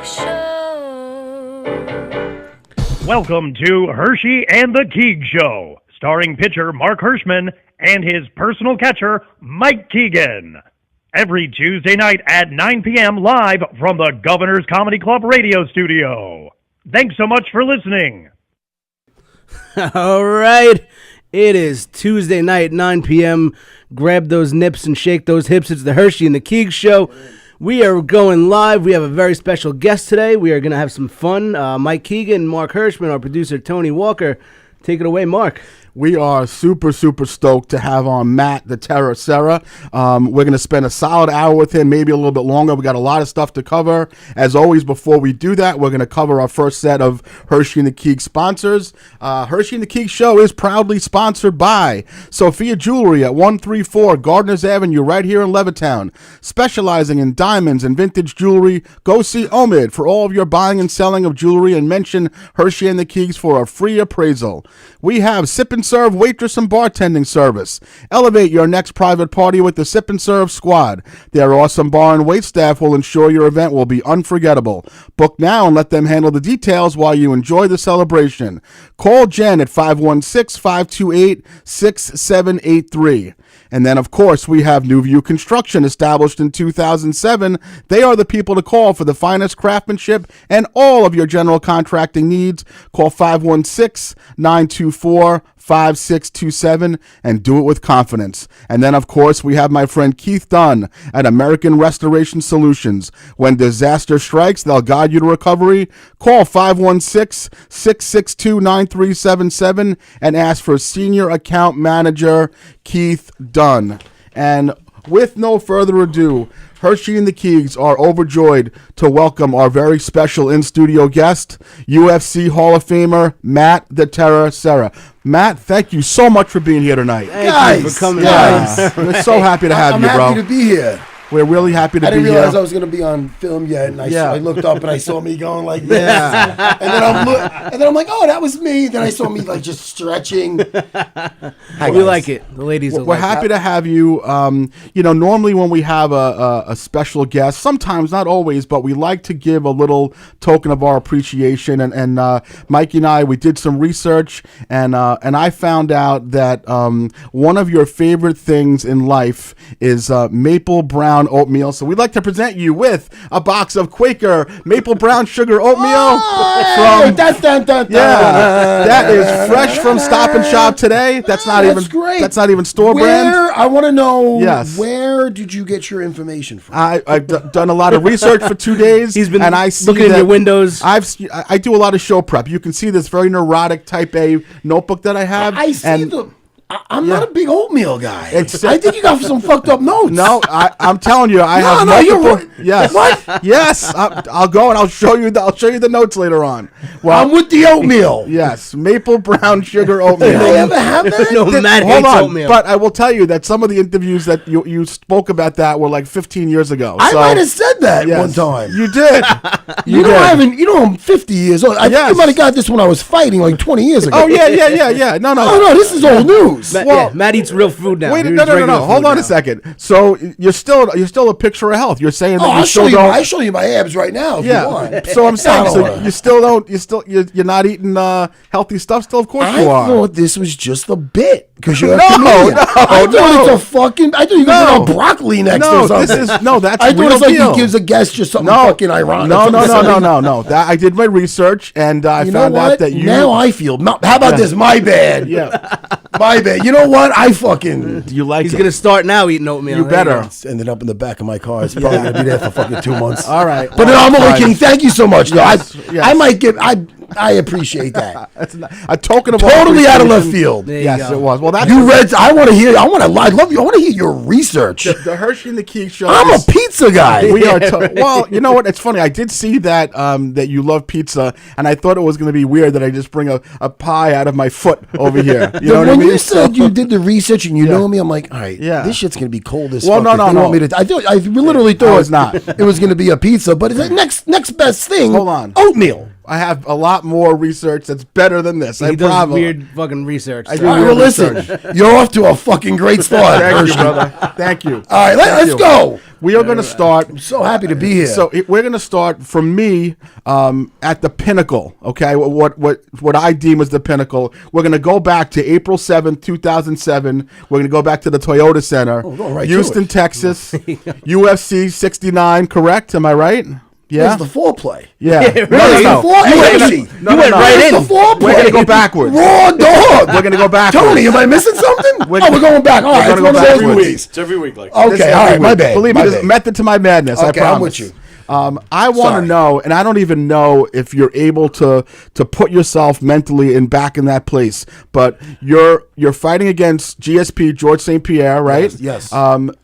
Show. Welcome to Hershy and the Keegs Show, starring pitcher Mark Hirschman and his personal catcher, Mike Keegan. Every Tuesday night at 9 p.m. live from the Governor's Comedy Club radio studio. Thanks so much for listening. All right. It is Tuesday night, 9 p.m. Grab those nips and shake those hips. It's the Hershy and the Keegs Show. We are going live. We have a very special guest today. We are going to have some fun. Mike Keegan, Mark Hirschman, our producer, Tony Walker. Take it away, Mark. We are super stoked to have on Matt the Terror Sarah. We're going to spend a solid hour with him, maybe a little bit longer. We got a lot of stuff to cover. As always, before we do that, we're going to cover our first set of Hershy and the Keegs sponsors. Hershy and the Keegs Show is proudly sponsored by Sophia Jewelry at 134 Gardners Avenue right here in Levittown. Specializing in diamonds and vintage jewelry, go see Omid for all of your buying and selling of jewelry and mention Hershy and the Keegs for a free appraisal. We have Sip and Serve waitress and bartending service. Elevate your next private party with the Sip and Serve Squad. Their awesome bar and wait staff will ensure your event will be unforgettable. Book now and let them handle the details while you enjoy the celebration. Call Jen at 516-528-6783. And then, of course, we have New View Construction, established in 2007. They are the people to call for the finest craftsmanship and all of your general contracting needs. Call 516-924-5627 and do it with confidence. And then, of course, we have my friend Keith Dunn at American Restoration Solutions. When disaster strikes, they'll guide you to recovery. Call 516-662-9377 and ask for Senior Account Manager Keith Dunn. And with no further ado, Hershy and the Keegs are overjoyed to welcome our very special in-studio guest, UFC Hall of Famer, Matt the Terror Sarah. Matt, thank you so much for being here tonight. Thank you for coming. We're so happy to have you, bro. I'm happy to be here. We're really happy to be here. I didn't realize I was going to be on film yet, and I looked up and I saw me going like this. Yeah. And then I'm like, oh, that was me. Then I saw me like just stretching. We like it. The ladies We're happy to have you. Normally when we have a special guest, sometimes, not always, but we like to give a little token of our appreciation. And Mikey and I, we did some research, and I found out that one of your favorite things in life is maple brown oatmeal. So we'd like to present you with a box of Quaker maple brown sugar oatmeal. That is fresh from Stop and Shop today. That's not even great. That's not even store brand. I want to know. Yes. Where did you get your information from? I've done a lot of research for 2 days. He's been and I see looking in your windows. I do a lot of show prep. You can see this very neurotic type A notebook that I have. I see them. I'm not a big oatmeal guy. I think you got some fucked up notes. No, I'm telling you, I have multiple. You're right. Yes, what? Yes, I'll go and I'll show you the notes later on. Well, I'm with the oatmeal. Yes, maple brown sugar oatmeal. Did I ever have that? No, Matt hold hates on, oatmeal. but I will tell you that some of the interviews that you spoke about that were like 15 years ago. I might have said that one time. You did. I'm 50 years old. I think you might have got this when I was fighting like 20 years ago. Oh yeah. No, this is old news. Matt eats real food now. Wait, no. Hold on a second. So you're still a picture of health. You're saying that I'll show you my abs right now if you want. So I'm saying, you're not eating healthy stuff still? Of course you are. I thought this was just a bit because you're I thought you were going to broccoli next or something. That's I thought it's like deal. he gives a guest just something fucking ironic. No. I did my research and I found out that you. Now I feel. How about this? My bad. Yeah. My bad. You know what? I fucking. You like He's going to start now eating oatmeal. You better. It's ended up in the back of my car. It's probably going to be there for fucking 2 months. All right. But I'm only kidding. Thank you so much. Yes. I might give. I appreciate that. That's a token of totally out of left field. Yes, it was. Well, that's you read. I want to hear. I love you. I want to hear your research. The Hershy and the Keegs Show. I'm a pizza guy. We are. Well, you know what? It's funny. I did see that that you love pizza, and I thought it was going to be weird that I just bring a pie out of my foot over here. You know what I mean? When you said you did the research and you know me, I'm like, all right, this shit's going to be cold as fuck. No. I literally thought it was not. It was going to be a pizza, but it's like next best thing. Hold on. Oatmeal. I have a lot more research that's better than this. He does weird fucking research. I do weird listen, you're off to a fucking great start. Thank you, brother. Thank you. All right, let's go. We are going to start. I'm so happy to be here. So we're going to start from me at the pinnacle. Okay, what I deem as the pinnacle. We're going to go back to April 7th, 2007. We're going to go back to the Toyota Center, Houston, Texas, UFC 69. Correct? Am I right? Yeah, it's the foreplay. Yeah, really? No. You went right in. The foreplay. We're gonna go backwards. Raw dog. We're gonna go backwards. Tony, am I missing something? We're going back. All right, gonna go backwards. It's every week. Like okay, all right, my bad. Believe me, there's a method to my madness. Okay, I promise. I'm with you. I want to know, and I don't even know if you're able to put yourself mentally back in that place. But you're fighting against GSP George St. Pierre, right? Yes.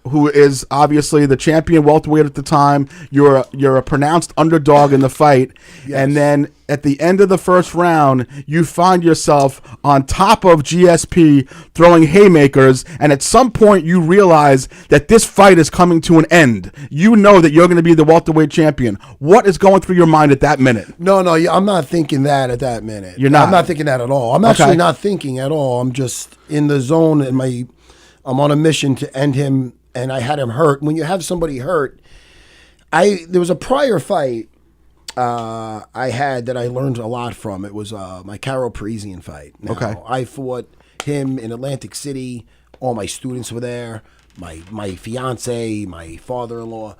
Who is obviously the champion welterweight at the time. You're a pronounced underdog in the fight, and then at the end of the first round, you find yourself on top of GSP throwing haymakers, and at some point you realize that this fight is coming to an end. You know that you're going to be the welterweight champion. What is going through your mind at that minute? No, I'm not thinking that at that minute. You're not? I'm not thinking that at all. I'm actually not thinking at all. I'm just in the zone, and I'm on a mission to end him, and I had him hurt. When you have somebody hurt, there was a prior fight I had that I learned a lot from. It was my Carol Parisian fight. Now, I fought him in Atlantic City. All my students were there. My fiance, my father-in-law,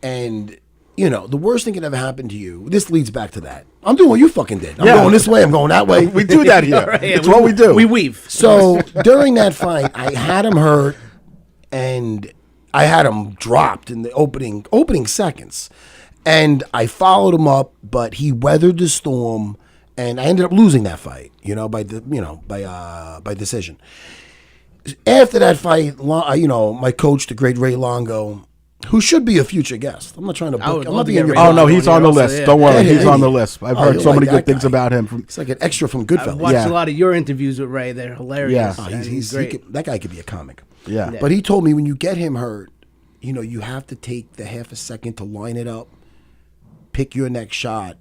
and the worst thing can ever happen to you. This leads back to that. I'm doing what you fucking did. I'm going this way. I'm going that way. We do that here. Right, it's what we do. We weave. So during that fight, I had him hurt, and I had him dropped in the opening seconds. And I followed him up, but he weathered the storm, and I ended up losing that fight, by decision. After that fight, my coach, the great Ray Longo, who should be a future guest. I'm not trying to book. I'm not being your. Oh no, he's on the list. Don't worry, he's on the list. I've heard so many good things guy. about him. It's like an extra from Goodfellas. I've watched a lot of your interviews with Ray. They're hilarious. Yeah, he's great. That guy could be a comic. Yeah, but he told me when you get him hurt, you have to take the half a second to line it up, pick your next shot,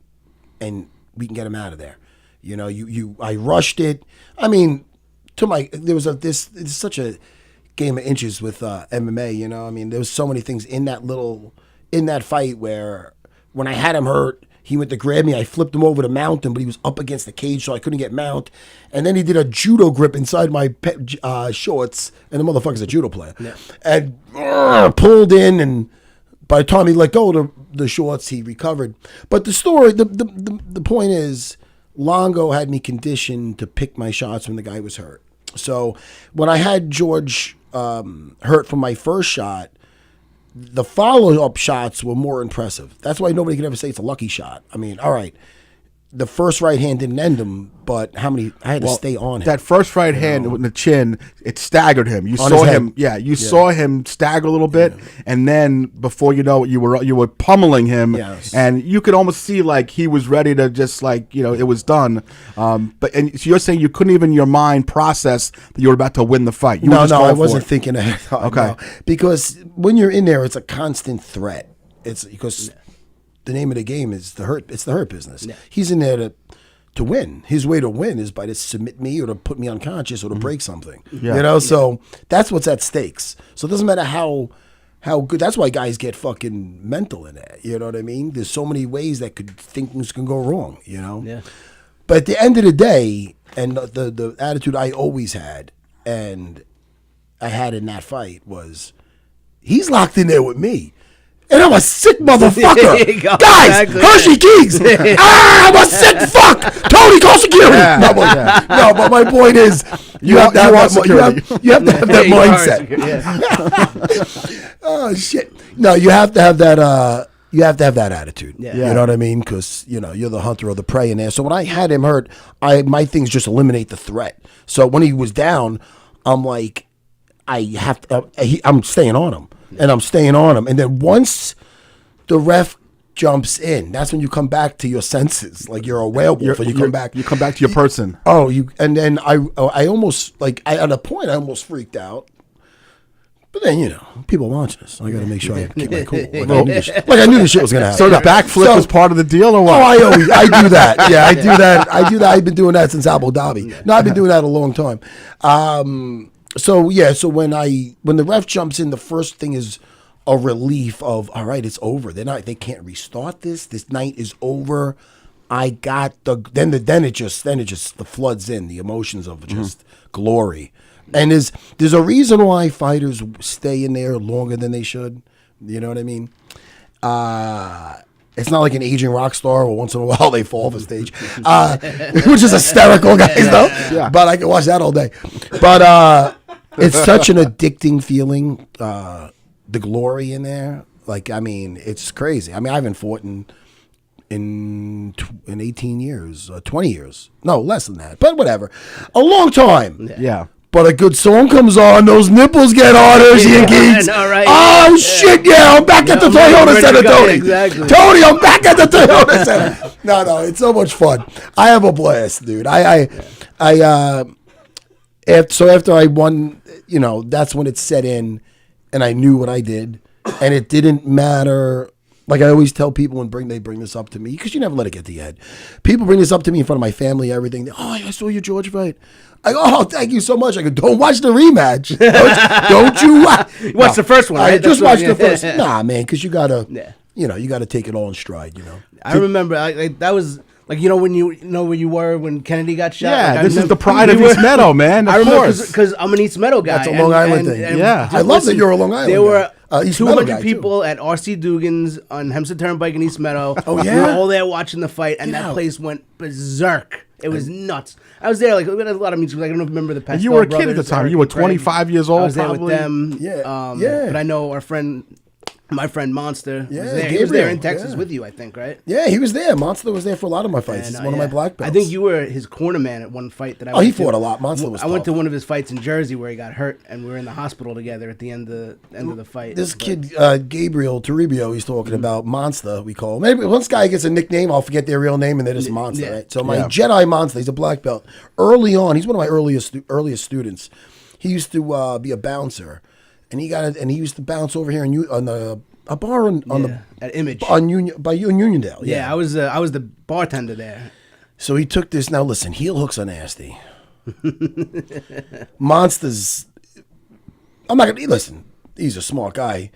and we can get him out of there. I rushed it. I mean, it's such a game of inches with MMA. There was so many things in that fight where when I had him hurt, he went to grab me. I flipped him over to mount him, but he was up against the cage, so I couldn't get mount. And then he did a judo grip inside my shorts, and the motherfucker's a judo player, and pulled in. And by the time he let go of the shorts, he recovered. But the story, the point is, Longo had me conditioned to pick my shots when the guy was hurt. So when I had George hurt from my first shot, the follow-up shots were more impressive. That's why nobody can ever say it's a lucky shot. I mean, all right, the first right hand didn't end him, but I had to stay on him. That first right hand with the chin, it staggered him. You saw him, saw him stagger a little bit, and then before you know it, you were pummeling him, and you could almost see like he was ready to just it was done. So you're saying you couldn't even in your mind process that you were about to win the fight. I wasn't thinking ahead. Okay, because when you're in there, it's a constant threat. It's because the name of the game is the hurt. It's the hurt business. Yeah. He's in there to win. His way to win is by to submit me or to put me unconscious or to break something. Yeah. So that's what's at stakes. So it doesn't matter how good. That's why guys get fucking mental in that. You know what I mean? There's so many ways that things can go wrong. Yeah. But at the end of the day, and the attitude I always had, and I had in that fight was, he's locked in there with me. And I'm a sick motherfucker. Guys, Herschy Keegs. I'm a sick fuck. Tony, call security. No, but my point is, you have to have that mindset. Oh, shit. No, you have to have that. You have to have that attitude. Yeah. You know what I mean? Because, you're the hunter or the prey in there. So when I had him hurt, my things just eliminate the threat. So when he was down, I'm like, I'm staying on him. And I'm staying on him. And then once the ref jumps in, that's when you come back to your senses. Like you're a werewolf and you come back. You come back to your person. And then I almost, at a point, I almost freaked out. But then, people watching us. So I got to make sure I keep my cool. Like I knew this shit was going to happen. So the backflip was part of the deal or what? I do that. Yeah, I do that. I've been doing that since Abu Dhabi. No, I've been doing that a long time. So when the ref jumps in, the first thing is a relief of, all right, it's over. They can't restart this. This night is over. I got then it just the floods in the emotions of just glory. And there's a reason why fighters stay in there longer than they should. You know what I mean? It's not like an aging rock star where once in a while they fall off a stage, which is hysterical, guys. Though, Yeah. But I can watch that all day. But it's such an addicting feeling. The glory in there, like, I mean, it's crazy. I mean, I haven't fought in 18 years, 20 years, no less than that, but whatever, a long time. Yeah. But a good song comes on, those nipples get harder, and Keegs. Right? Oh shit, yeah, I'm back at the Toyota Center, Tony. Exactly. Tony, I'm back at the Toyota Center. No, it's so much fun. I have a blast, dude. After I won, that's when it set in, and I knew what I did, and it didn't matter. Like I always tell people when they bring this up to me, because you never let it get to your head. People bring this up to me in front of my family, everything. Oh, I saw your George fight. I go, oh, thank you so much. I go, don't watch the rematch. Don't you watch the first one, right? I just watch the first. Nah, man, because you gotta, you gotta take it all in stride. I remember that was. Like, when you know where you were when Kennedy got shot? Yeah, like, this is the pride of East Meadow, man. I Of remember course. because I'm an East Meadow guy. That's a Long Island thing. Yeah. I love that you're a Long Island There were guy. East Meadow 200 guy, people at R.C. Dugan's on Hempstead Turnpike in East Meadow. Oh, We yeah? were all there watching the fight, and that out. place went berserk. It was nuts. I was there, like, we had a lot of meetings. Like, I don't remember the Pestel You were a kid at the brothers, time. Eric You were and Craig. 25 years old, I was there probably. with them. Yeah. But I know my friend Monster was Yeah, there. He was there in Gabriel, Texas yeah. with you, I think, right? Yeah, he was there. Monster was there for a lot of my fights. And, He's one of my black belts. I think you were his corner man at one fight that I Oh, went he to. fought a lot. Monster was I went tough. to one of his fights in Jersey where he got hurt, and we were in the hospital together at the end of the fight. This But- kid, Gabriel Toribio, he's talking about Monster, we call him. Maybe once guy gets a nickname, I'll forget their real name, and they're just Monster, Yeah. right? So my Jedi Monster, he's a black belt. Early on, he's one of my earliest students. He used to be a bouncer, and he used to bounce over here on a bar on at Image. Uniondale. Yeah, I was the bartender there. So he took this. Now listen, heel hooks are nasty. Monsters. I'm not gonna listen. He's a smart guy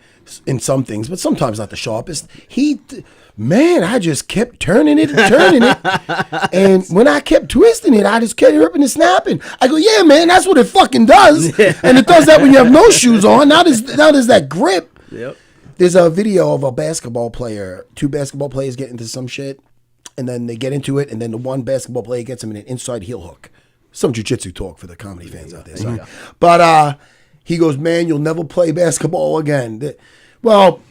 in some things, but sometimes not the sharpest. I just kept turning it, and when I kept twisting it, I just kept ripping and snapping. I go, yeah, man, that's what it fucking does, and it does that when you have no shoes on. Now there's that grip. Yep. There's a video of a basketball player, two basketball players get into some shit, and then they get into it, and then the one basketball player gets him in an inside heel hook. Some jiu-jitsu talk for the comedy fans out there. Sorry. But he goes, man, you'll never play basketball again. Well,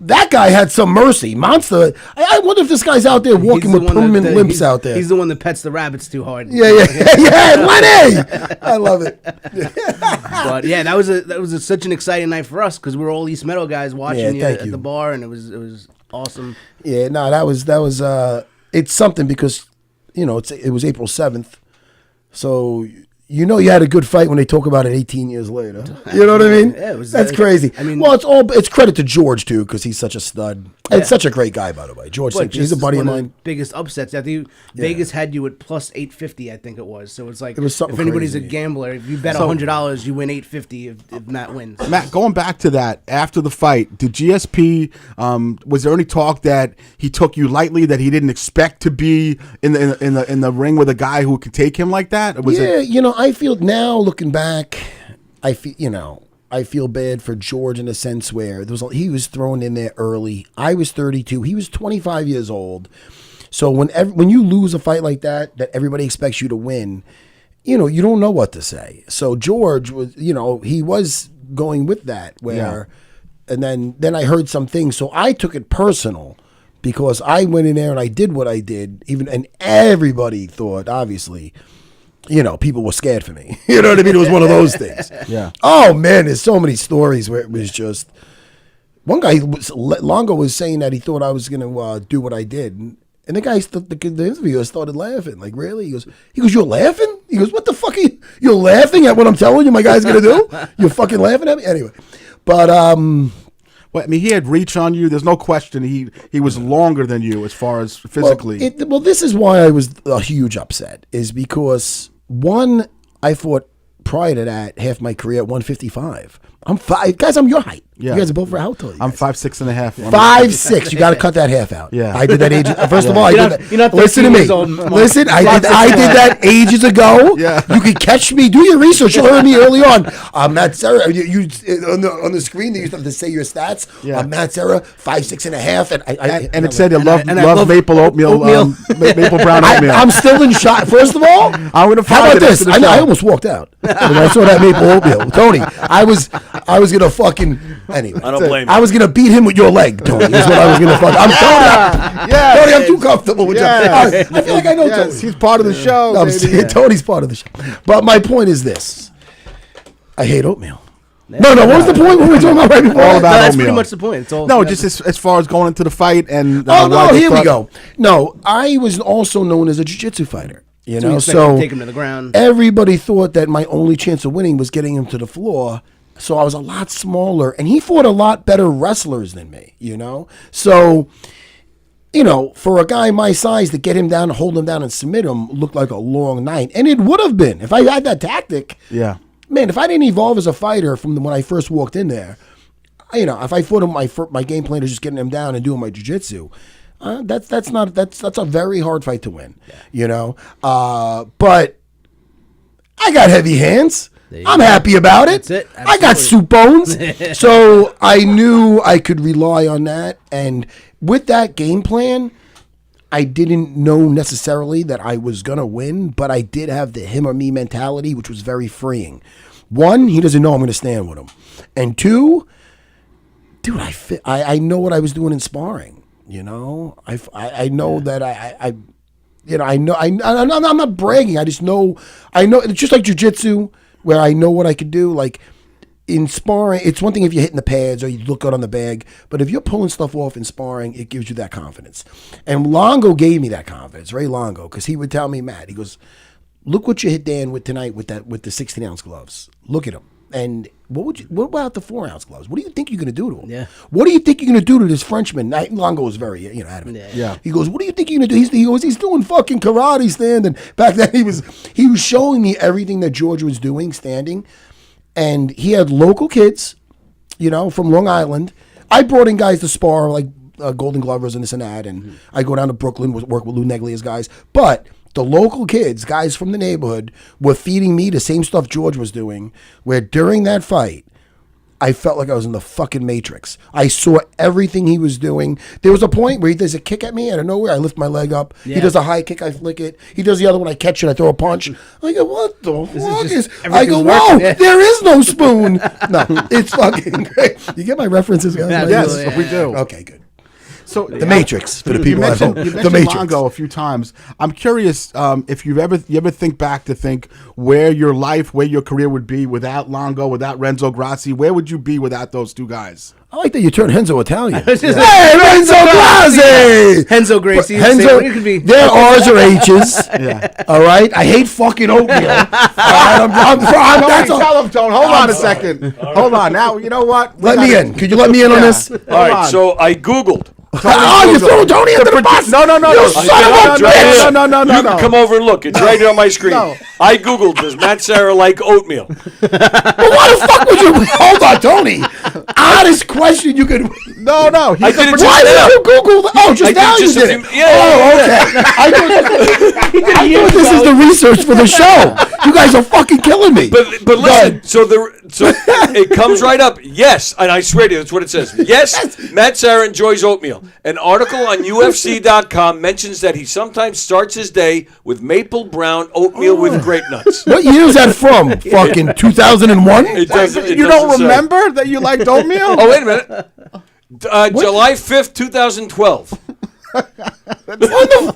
that guy had some mercy. Monster, I wonder if this guy's out there walking with permanent limps out there. He's the one that pets the rabbits too hard. Yeah, Lenny! I love it. But yeah, that was such an exciting night for us because we were all East Meadow guys watching you thank at you. the bar, and it was awesome. Yeah, no, that was it's something because it was April 7th, so you had a good fight when they talk about it 18 years later. You know what I mean? Yeah, it was- That's crazy. I mean- well, it's credit to George too because he's such a stud and such a great guy, by the way. George, But he's a just buddy of one mine. the biggest upsets. I think Vegas had you at plus 850. I think it was. So it's like It was something if anybody's crazy. a gambler, if you bet $100, you win 850 if Matt wins. Matt, going back to that, after the fight, did GSP, was there any talk that he took you lightly, that he didn't expect to be in the ring with a guy who could take him like that? Or was it? I feel now looking back, I feel bad for George in a sense where he was thrown in there early. I was 32. He was 25 years old. So when you lose a fight like that everybody expects you to win, you don't know what to say. So George was, he was going with that and then I heard some things. So I took it personal because I went in there and I did what I did, and everybody thought, obviously, people were scared for me. You know what I mean? It was one of those things. Yeah. Oh, man, there's so many stories where it was just... One guy, Longo, was saying that he thought I was going to do what I did. And the guy, the interviewer started laughing. Like, really? He goes, you're laughing? He goes, what the fuck are you... You're laughing at what I'm telling you my guy's going to do? You're fucking laughing at me? Anyway. But... Well, I mean, he had reach on you. There's no question he was longer than you as far as physically. Well, this is why I was a huge upset, is because, one, I fought prior to that, half my career at 155. I'm 5 guys. I'm your height. Yeah. You guys are both for how tall are you I'm guys? 5'6.5". 5'6". You got to cut that half out. Yeah. I did that age. First of all, I You're did not- that. you're not Listen to 13 me. years old, Mark. Listen, I did that ages ago. Yeah. You could catch me. Do your research. You heard me early on. I'm Matt Serra. You on the screen. They used to have to say your stats. Yeah. I'm Matt Serra, 5'6.5", And it said you love and I love maple oatmeal, maple brown oatmeal. I'm still in shock. First of all, I'm gonna how find about it this? after the I show. almost walked out when I saw that maple oatmeal, Tony. I was gonna fucking anyway. I don't blame you. I was gonna beat him with your leg, Tony. Is what I was gonna fuck. I'm Tony. Yeah. Tony, I'm too comfortable with Yeah. you. I feel like I know Tony. Yes, he's part of the show. No, I'm baby. saying Tony's part of the show. But my point is this: I hate oatmeal. No. What was the point? What were we talking about right before? All that? about That's oatmeal. pretty much the point. It's all No, just as far as going into the fight and. Oh no! why the Here we thought- go. No, I was also known as a jiu-jitsu fighter. You know, so take him to the ground. everybody thought that my only chance of winning was getting him to the floor. So I was a lot smaller, and he fought a lot better wrestlers than me. You know, so for a guy my size to get him down, hold him down, and submit him looked like a long night, and it would have been if I had that tactic. Yeah. Man, if I didn't evolve as a fighter from when I first walked in there, if I thought my game plan is just getting him down and doing my jiu-jitsu, that's a very hard fight to win. But I got heavy hands. I'm happy about it. That's it. I got soup bones. So I knew I could rely on that. And with that game plan, I didn't know necessarily that I was going to win, but I did have the him or me mentality, which was very freeing. One, he doesn't know I'm going to stand with him. And two, dude, I know what I was doing in sparring. I know that I'm not bragging. I know it's just like jiu-jitsu where I know what I could do. Like in sparring, it's one thing if you're hitting the pads or you look good on the bag, but if you're pulling stuff off in sparring, it gives you that confidence. And Longo gave me that confidence, Ray Longo, because he would tell me, Matt, he goes, look what you hit Dan with tonight with the 16-ounce gloves. Look at him. And what about the 4-ounce gloves? What do you think you're going to do to him? Yeah. What do you think you're going to do to this Frenchman? Longo was very adamant. Yeah. He goes, what do you think you're going to do? He's doing fucking karate standing. Back then he was showing me everything that George was doing standing. And he had local kids, from Long Island. I brought in guys to spar, like Golden Glovers and this and that. And I go down to Brooklyn, work with Lou Neglia's guys. But the local kids, guys from the neighborhood, were feeding me the same stuff George was doing, where during that fight, I felt like I was in the fucking Matrix. I saw everything he was doing. There was a point where he does a kick at me out of nowhere. I lift my leg up. Yeah. He does a high kick. I flick it. He does the other one. I catch it. I throw a punch. I go, what the fuck is? I go, everything's whoa, working. Yeah. there is no spoon. No, it's fucking great. You get my references, guys? Absolutely, Yes, we do. Okay, good. So The Matrix for the You people at home. mentioned, you The mentioned Matrix. Longo a few times. I'm curious if you ever think back to think where your career would be without Longo, without Renzo Grassi. Where would you be without those two guys? I like that you turned Henzo Italian. It's just- Hey, Renzo Blasi! Henzo Gracie. Henzo, It could be. their R's or H's. Yeah. All right? I hate fucking oatmeal. All right? That's all. Tell him, Tone. Hold on a second. Hold on. Now, you know what? Let me in. Could you let me in on this? All right, so I Googled. Oh, you threw Tony under the bus? No. You son of a bitch! No. You can come over and look. It's right here on my screen. No. I Googled, does Matt Serra like oatmeal? But why the fuck would you? Hold on, Tony. Oddest question you could. No. I did it just Why now. did you Google that? Oh, just I now did you just a did it. few- yeah. Oh, okay. I thought this is the research for the show. You guys are fucking killing me. But Go listen, ahead. so it comes right up. Yes, and I swear to you, that's what it says. Yes, Matt Serra enjoys oatmeal. An article on UFC.com mentions that he sometimes starts his day with maple brown oatmeal with grape nuts. What year is that from? Fucking 2001? It doesn't. It You don't doesn't say. remember that you liked oatmeal? Oh, wait a minute. July 5th, 2012. That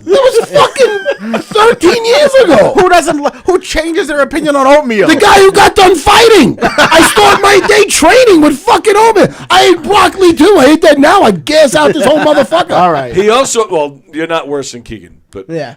was fucking 13 years ago. Who changes their opinion on oatmeal? The guy who got done fighting. I start my day training with fucking oatmeal. I ate broccoli too. I ate that now. I gas out this whole motherfucker. All right. He also, well, you're not worse than Keegan, but Yeah.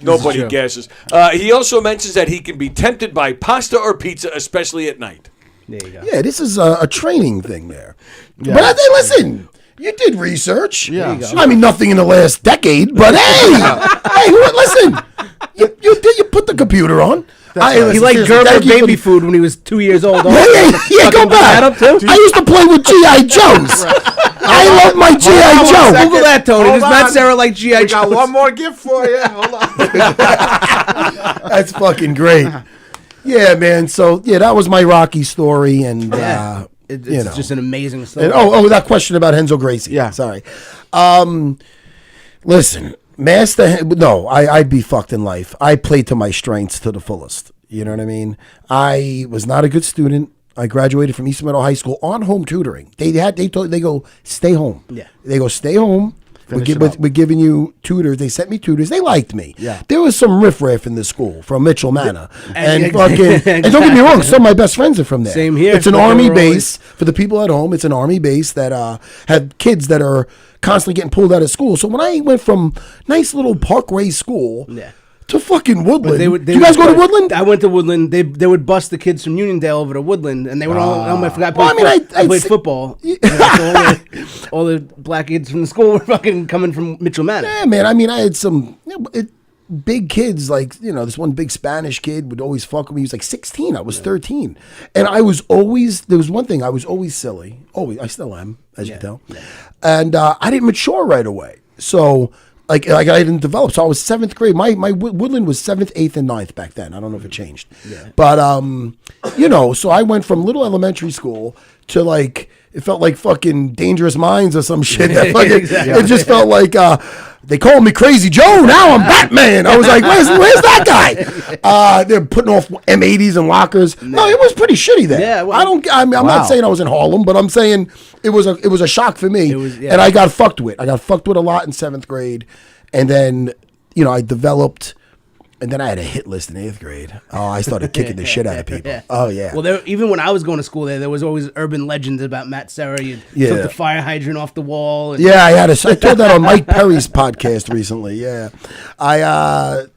nobody true. gasses. He also mentions that he can be tempted by pasta or pizza, especially at night. There you go. Yeah, this is a training thing there. But I think, listen, you did research. Yeah. There you go. I mean, nothing in the last decade, but hey, listen, you put the computer on. He liked Gerber baby food when he was 2 years old. Yeah, go back. Up too? I used to play with G.I. Joes. I love my G.I. Joe. Google that, Tony. Does Matt Sarah like G.I. Joe? Got one more gift for you. Hold on. That's fucking great. Yeah, man. So, yeah, that was my Rocky story. And, It's just an amazing story. And, that question about Renzo Gracie. Yeah. Sorry. Listen, I'd be fucked in life. I played to my strengths to the fullest. You know what I mean? I was not a good student. I graduated from East Meadow High School on home tutoring. They go stay home. Yeah. They go stay home. We're giving you tutors. They sent me tutors. They liked me. Yeah. There was some riffraff in this school from Mitchell Manor. And Exactly. don't get me wrong, some of my best friends are from there. Same here. It's an Army base. For the people at home, it's an Army base that have kids that are constantly getting pulled out of school. So when I went from nice little Parkway school to fucking Woodland. Did you guys go to Woodland? I went to Woodland. They would bus the kids from Uniondale over to Woodland, and they would all. I forgot. I played football. So all the black kids from the school were fucking coming from Mitchell Manor. Yeah, man. I mean, I had some big kids. Like this one big Spanish kid would always fuck with me. He was like 16. I was 13, and I was always. There was one thing. I was always silly. Always. I still am, as you can tell. Yeah. And I didn't mature right away. So. Like I didn't develop, so I was 7th grade. My Woodland was 7th, 8th, and 9th back then. I don't know if it changed, but so I went from little elementary school to like it felt like fucking Dangerous Minds or some shit. That fucking, It just felt like they called me Crazy Joe. Now I'm Batman. I was like, where's that guy? They're putting off M80s and lockers. No, it was pretty shitty there. Yeah, well, I'm not saying I was in Harlem, but I'm saying it was a shock for me. And I got fucked with. I got fucked with a lot in 7th grade, and then I developed. And then I had a hit list in 8th grade. Oh, I started kicking the shit out of people. Yeah. Oh, yeah. Well, even when I was going to school there was always urban legends about Matt Serra. You took the fire hydrant off the wall. And I told that on Mike Perry's podcast recently. Yeah. I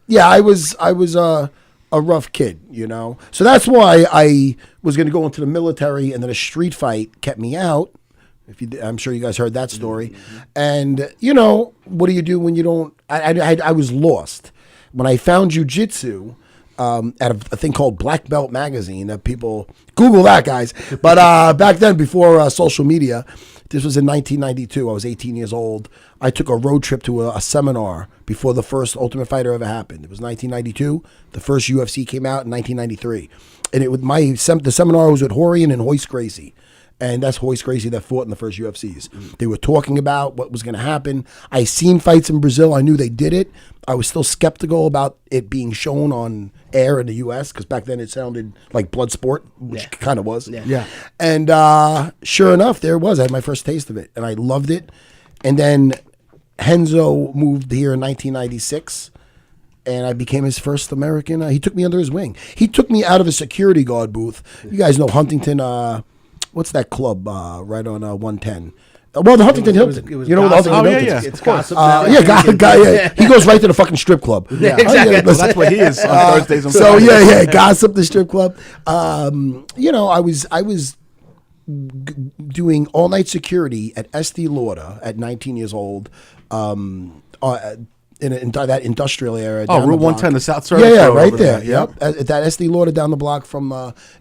was a rough kid, So that's why I was going to go into the military, and then a street fight kept me out. I'm sure you guys heard that story. Mm-hmm. And, what do you do when you don't... I was lost. When I found jiu-jitsu at a thing called Black Belt Magazine, that people Google that, guys. But back then, before social media, this was in 1992. I was 18 years old. I took a road trip to a seminar before the first Ultimate Fighter ever happened. It was 1992. The first UFC came out in 1993, and the seminar was with Horian and Hoist Gracie. And that's Hoist Gracie that fought in the first UFCs. They were talking about what was going to happen. I seen fights in Brazil. I knew they did it. I was still skeptical about it being shown on air in the U.S. because back then it sounded like blood sport, which it kind of was. Yeah. And sure enough, there it was. I had my first taste of it, and I loved it. And then Renzo moved here in 1996. And I became his first American. He took me under his wing. He took me out of a security guard booth. You guys know Huntington... what's that club right on 110? Well, the Huntington Hilton. It was the Huntington Hilton. Yeah. It's gossip. He goes right to the fucking strip club. Yeah, exactly. Well, that's what he is on Thursdays and so Fridays. gossip the strip club. I was doing all night security at Estee Lauder at 19 years old. In that industrial area. Oh, Route 110, the South Service. Yeah, Road right over there. Yep. At that Estee Lauder down the block from,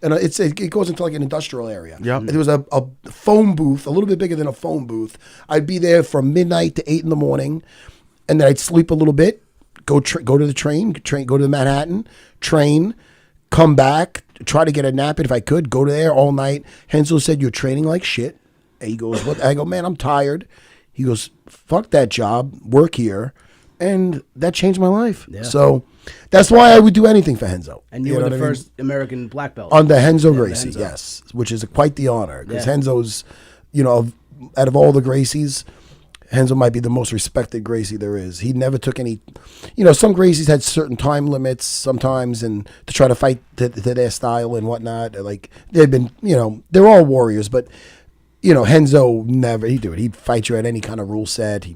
it goes into like an industrial area. Yep. There was a phone booth, a little bit bigger than a phone booth. I'd be there from midnight to 8 in the morning, and then I'd sleep a little bit, go to the train, go to Manhattan, train, come back, try to get a nap if I could, go there all night. Hensel said, "You're training like shit." And he goes, "What?" I go, "Man, I'm tired." He goes, "Fuck that job, work here." And that changed my life. Yeah. So that's why I would do anything for Renzo. And you were the first American black belt. On the Renzo Gracie, yes. Which is quite the honor. Because Renzo's, out of all the Gracies, Renzo might be the most respected Gracie there is. He never took any... some Gracies had certain time limits sometimes and to try to fight to their style and whatnot. Like, they've been, they're all warriors, but... Renzo never, he'd do it. He'd fight you at any kind of rule set. He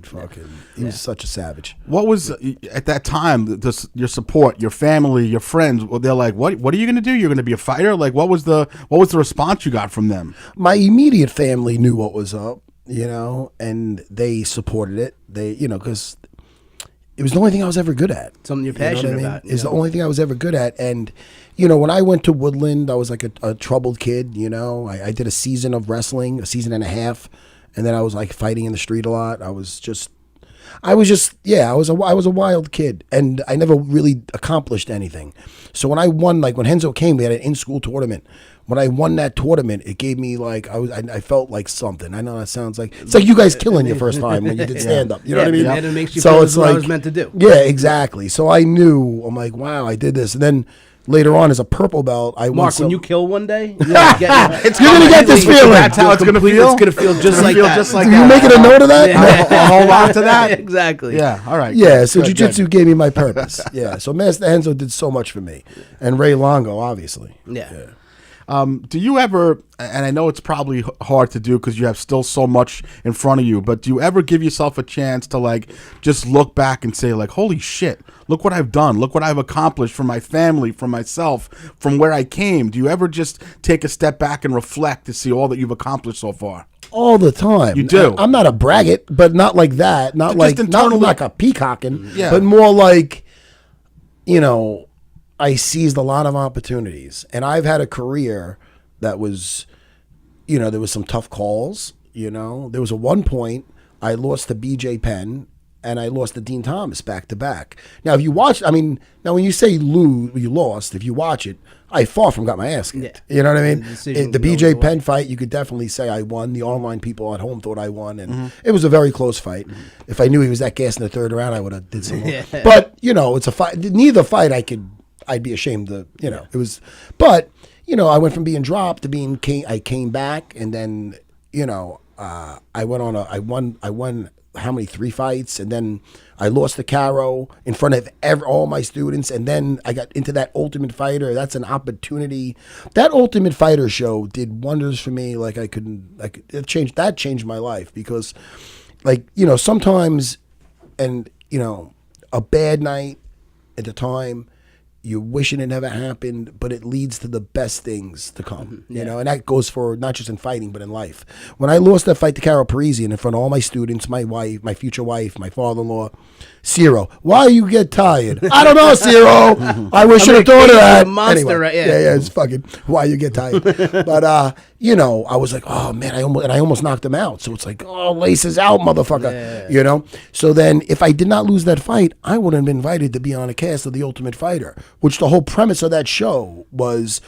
was such a savage. What was, at that time, your support, your family, your friends, they're like, what are you going to do? You're going to be a fighter? Like, what was the response you got from them? My immediate family knew what was up, and they supported it. They, because it was the only thing I was ever good at. Something you're You know what passionate I mean? about. It's the only thing I was ever good at. And, you know, when I went to Woodland, I was like a troubled kid, you know. I did a season of wrestling, a season and a half, and then I was like fighting in the street a lot. I was a wild kid, and I never really accomplished anything. So when I won, like when Henzo came, we had an in-school tournament. When I won that tournament, it gave me like I felt like something. I know that sounds like it's like you guys killing your first time when you did stand up. You know what I mean? And it makes you feel it's what I was meant to do. Yeah, exactly. So I knew, I'm like, wow, I did this, and then later on as a purple belt, I won Mark, some, when you kill one day, you're gonna get this feeling. That's how it's gonna feel. It's gonna feel just like that. Just like you making a note of that? Yeah. Hold on to that. Exactly. Yeah. All right. Yeah, so Good, jiu-jitsu good. gave me my purpose. Yeah, so Master Enzo did so much for me, and Ray Longo, obviously. Yeah. Do you ever, and I know it's probably hard to do because you have still so much in front of you, but do you ever give yourself a chance to like just look back and say like, holy shit, look what I've done. Look what I've accomplished for my family, for myself, from where I came. Do you ever just take a step back and reflect to see all that you've accomplished so far? All the time. You do. I'm not a braggart, but not like that. Not Just like not internally- like a peacocking, Yeah. but more like, you know, I seized a lot of opportunities, and I've had a career that was, you know, there was some tough calls. You know, there was a one point I lost to B.J. Penn and I lost to Dean Thomas back to back. Now, if you watch, I mean, now when you say you lost, if you watch it, I far from got my ass kicked. Yeah. You know what I mean? The decision The goes B.J. away. Penn fight, you could definitely say I won. The online people at home thought I won, and it was a very close fight. If I knew he was that gas in the third round, I would have did some more. Yeah. But you know, it's a fight. Neither fight I'd be ashamed to. You know, it was. But you know, I went from being dropped to being I came back, and then you know, I won how many 3 fights, and then I lost to Caro in front of all my students, and then I got into that Ultimate Fighter. That's an opportunity. That Ultimate Fighter show did wonders for me. Like it changed my life, because like, you know, sometimes, and you know, a bad night at the time, you wishing it never happened, but it leads to the best things to come. You know, and that goes for not just in fighting, but in life. When I lost that fight to Carol Parisian in front of all my students, my wife, my future wife, my father-in-law, Ciro, why you get tired? I don't know, Ciro. I wish I had thought of that. a monster, Anyway, right? Yeah. yeah, it's fucking why you get tired. But you know, I was like, oh man, I almost knocked him out. So it's like, oh, laces out, motherfucker. Yeah. You know. So then, if I did not lose that fight, I wouldn't have been invited to be on a cast of The Ultimate Fighter, which the whole premise of that show was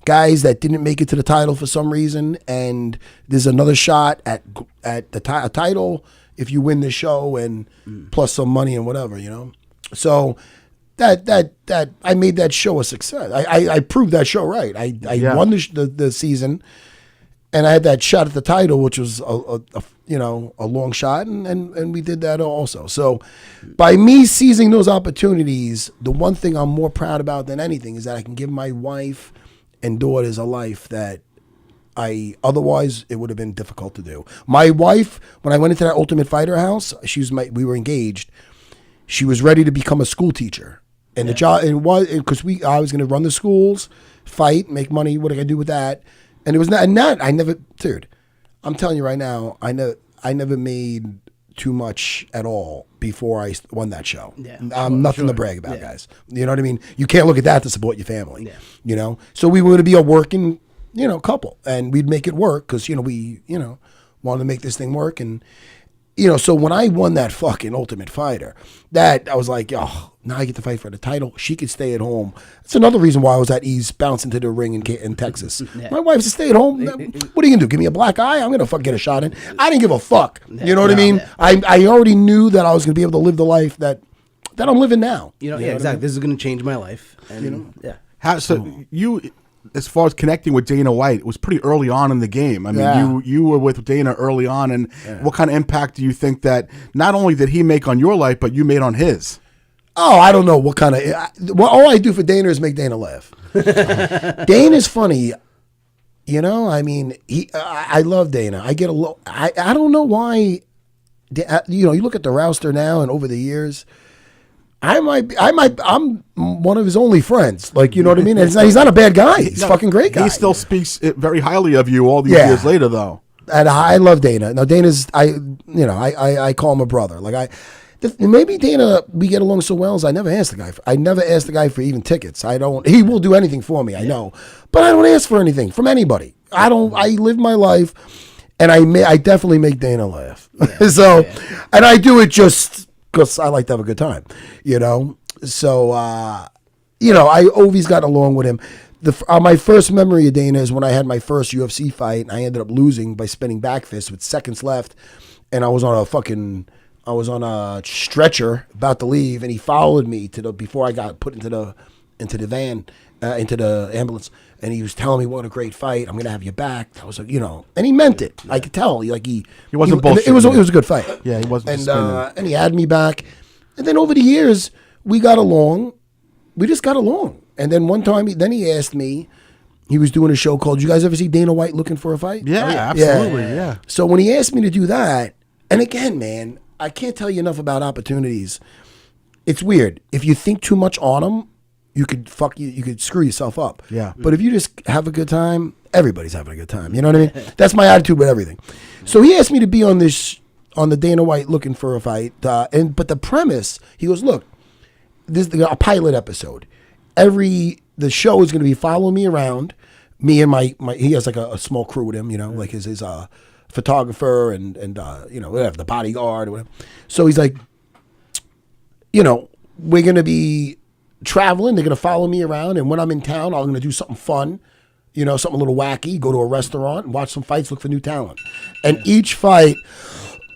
guys that didn't make it to the title for some reason, and there's another shot at the title if you win the show, and plus some money and whatever, you know. So that I made that show a success. I proved that show right. I won the season, and I had that shot at the title, which was a long shot, and we did that also. So by me seizing those opportunities, the one thing I'm more proud about than anything is that I can give my wife and daughters a life that otherwise it would have been difficult to do. My wife, when I went into that Ultimate Fighter house, we were engaged. She was ready to become a school teacher, and the job, and because I was going to run the schools, fight, make money. What I could do with that, and it was not. And that I never, dude. I'm telling you right now, I never made too much at all before I won that show. Yeah. Nothing to brag about, Yeah. guys. You know what I mean? You can't look at that to support your family. Yeah. You know, so we were going to be a working, you know, couple, and we'd make it work because, you know, we, you know, wanted to make this thing work. And, you know, so when I won that fucking Ultimate Fighter, that I was like, oh, now I get to fight for the title. She could stay at home. That's another reason why I was at ease bouncing to the ring in Texas. My wife's a stay at home. What are you going to do? Give me a black eye? I'm going to get a shot in. I didn't give a fuck. You know what I mean? I already knew that I was going to be able to live the life that I'm living now. You know, You yeah, know what I exactly. mean? This is going to change my life. And, you know, yeah. So you, as far as connecting with Dana White, it was pretty early on in the game. I mean, Yeah. you were with Dana early on, and what kind of impact do you think that not only did he make on your life, but you made on his? Oh, I don't know what kind of. Well, all I do for Dana is make Dana laugh. Dana's funny, you know. I mean, I love Dana. I get a little. I don't know why. You know, you look at the roster now, and over the years, I'm one of his only friends. Like, you know what I mean? He's not a bad guy. He's a fucking great guy. He still speaks very highly of you all these Yeah. years later, though. And I love Dana. Now Dana's I call him a brother. Like maybe Dana, we get along so well as I never asked the guy. I never asked the guy for even tickets. I don't. He will do anything for me, I know, but I don't ask for anything from anybody. I don't. I live my life, and I definitely make Dana laugh. And I do it just because I like to have a good time, you know. So I always got along with him. My first memory of Dana is when I had my first UFC fight, and I ended up losing by spinning back fist with seconds left, and I was on a stretcher about to leave, and he followed me before I got put into the van, into the ambulance, and he was telling me what a great fight. I'm gonna have you back. I was like, and he meant it. I could tell. He wasn't bullshit. It was a good fight. Yeah, he wasn't. And he had me back, and then over the years we got along. We just got along. And then one time, he asked me. He was doing a show called. You guys ever see Dana White Looking for a Fight? Yeah, absolutely. Yeah. So when he asked me to do that, and again, man, I can't tell you enough about opportunities. It's weird. If you think too much on them, you could you could screw yourself up. Yeah. But if you just have a good time, everybody's having a good time. You know what I mean? That's my attitude with everything. So he asked me to be on the Dana White Looking for a Fight, but the premise, he goes, look, this is a pilot episode. The show is going to be following me around. Me and my he has like a small crew with him, like his photographer and whatever, the bodyguard or whatever. So he's like, we're going to be traveling. They're going to follow me around, and when I'm in town, I'm going to do something fun, something a little wacky. Go to a restaurant and watch some fights. Look for new talent, and each fight.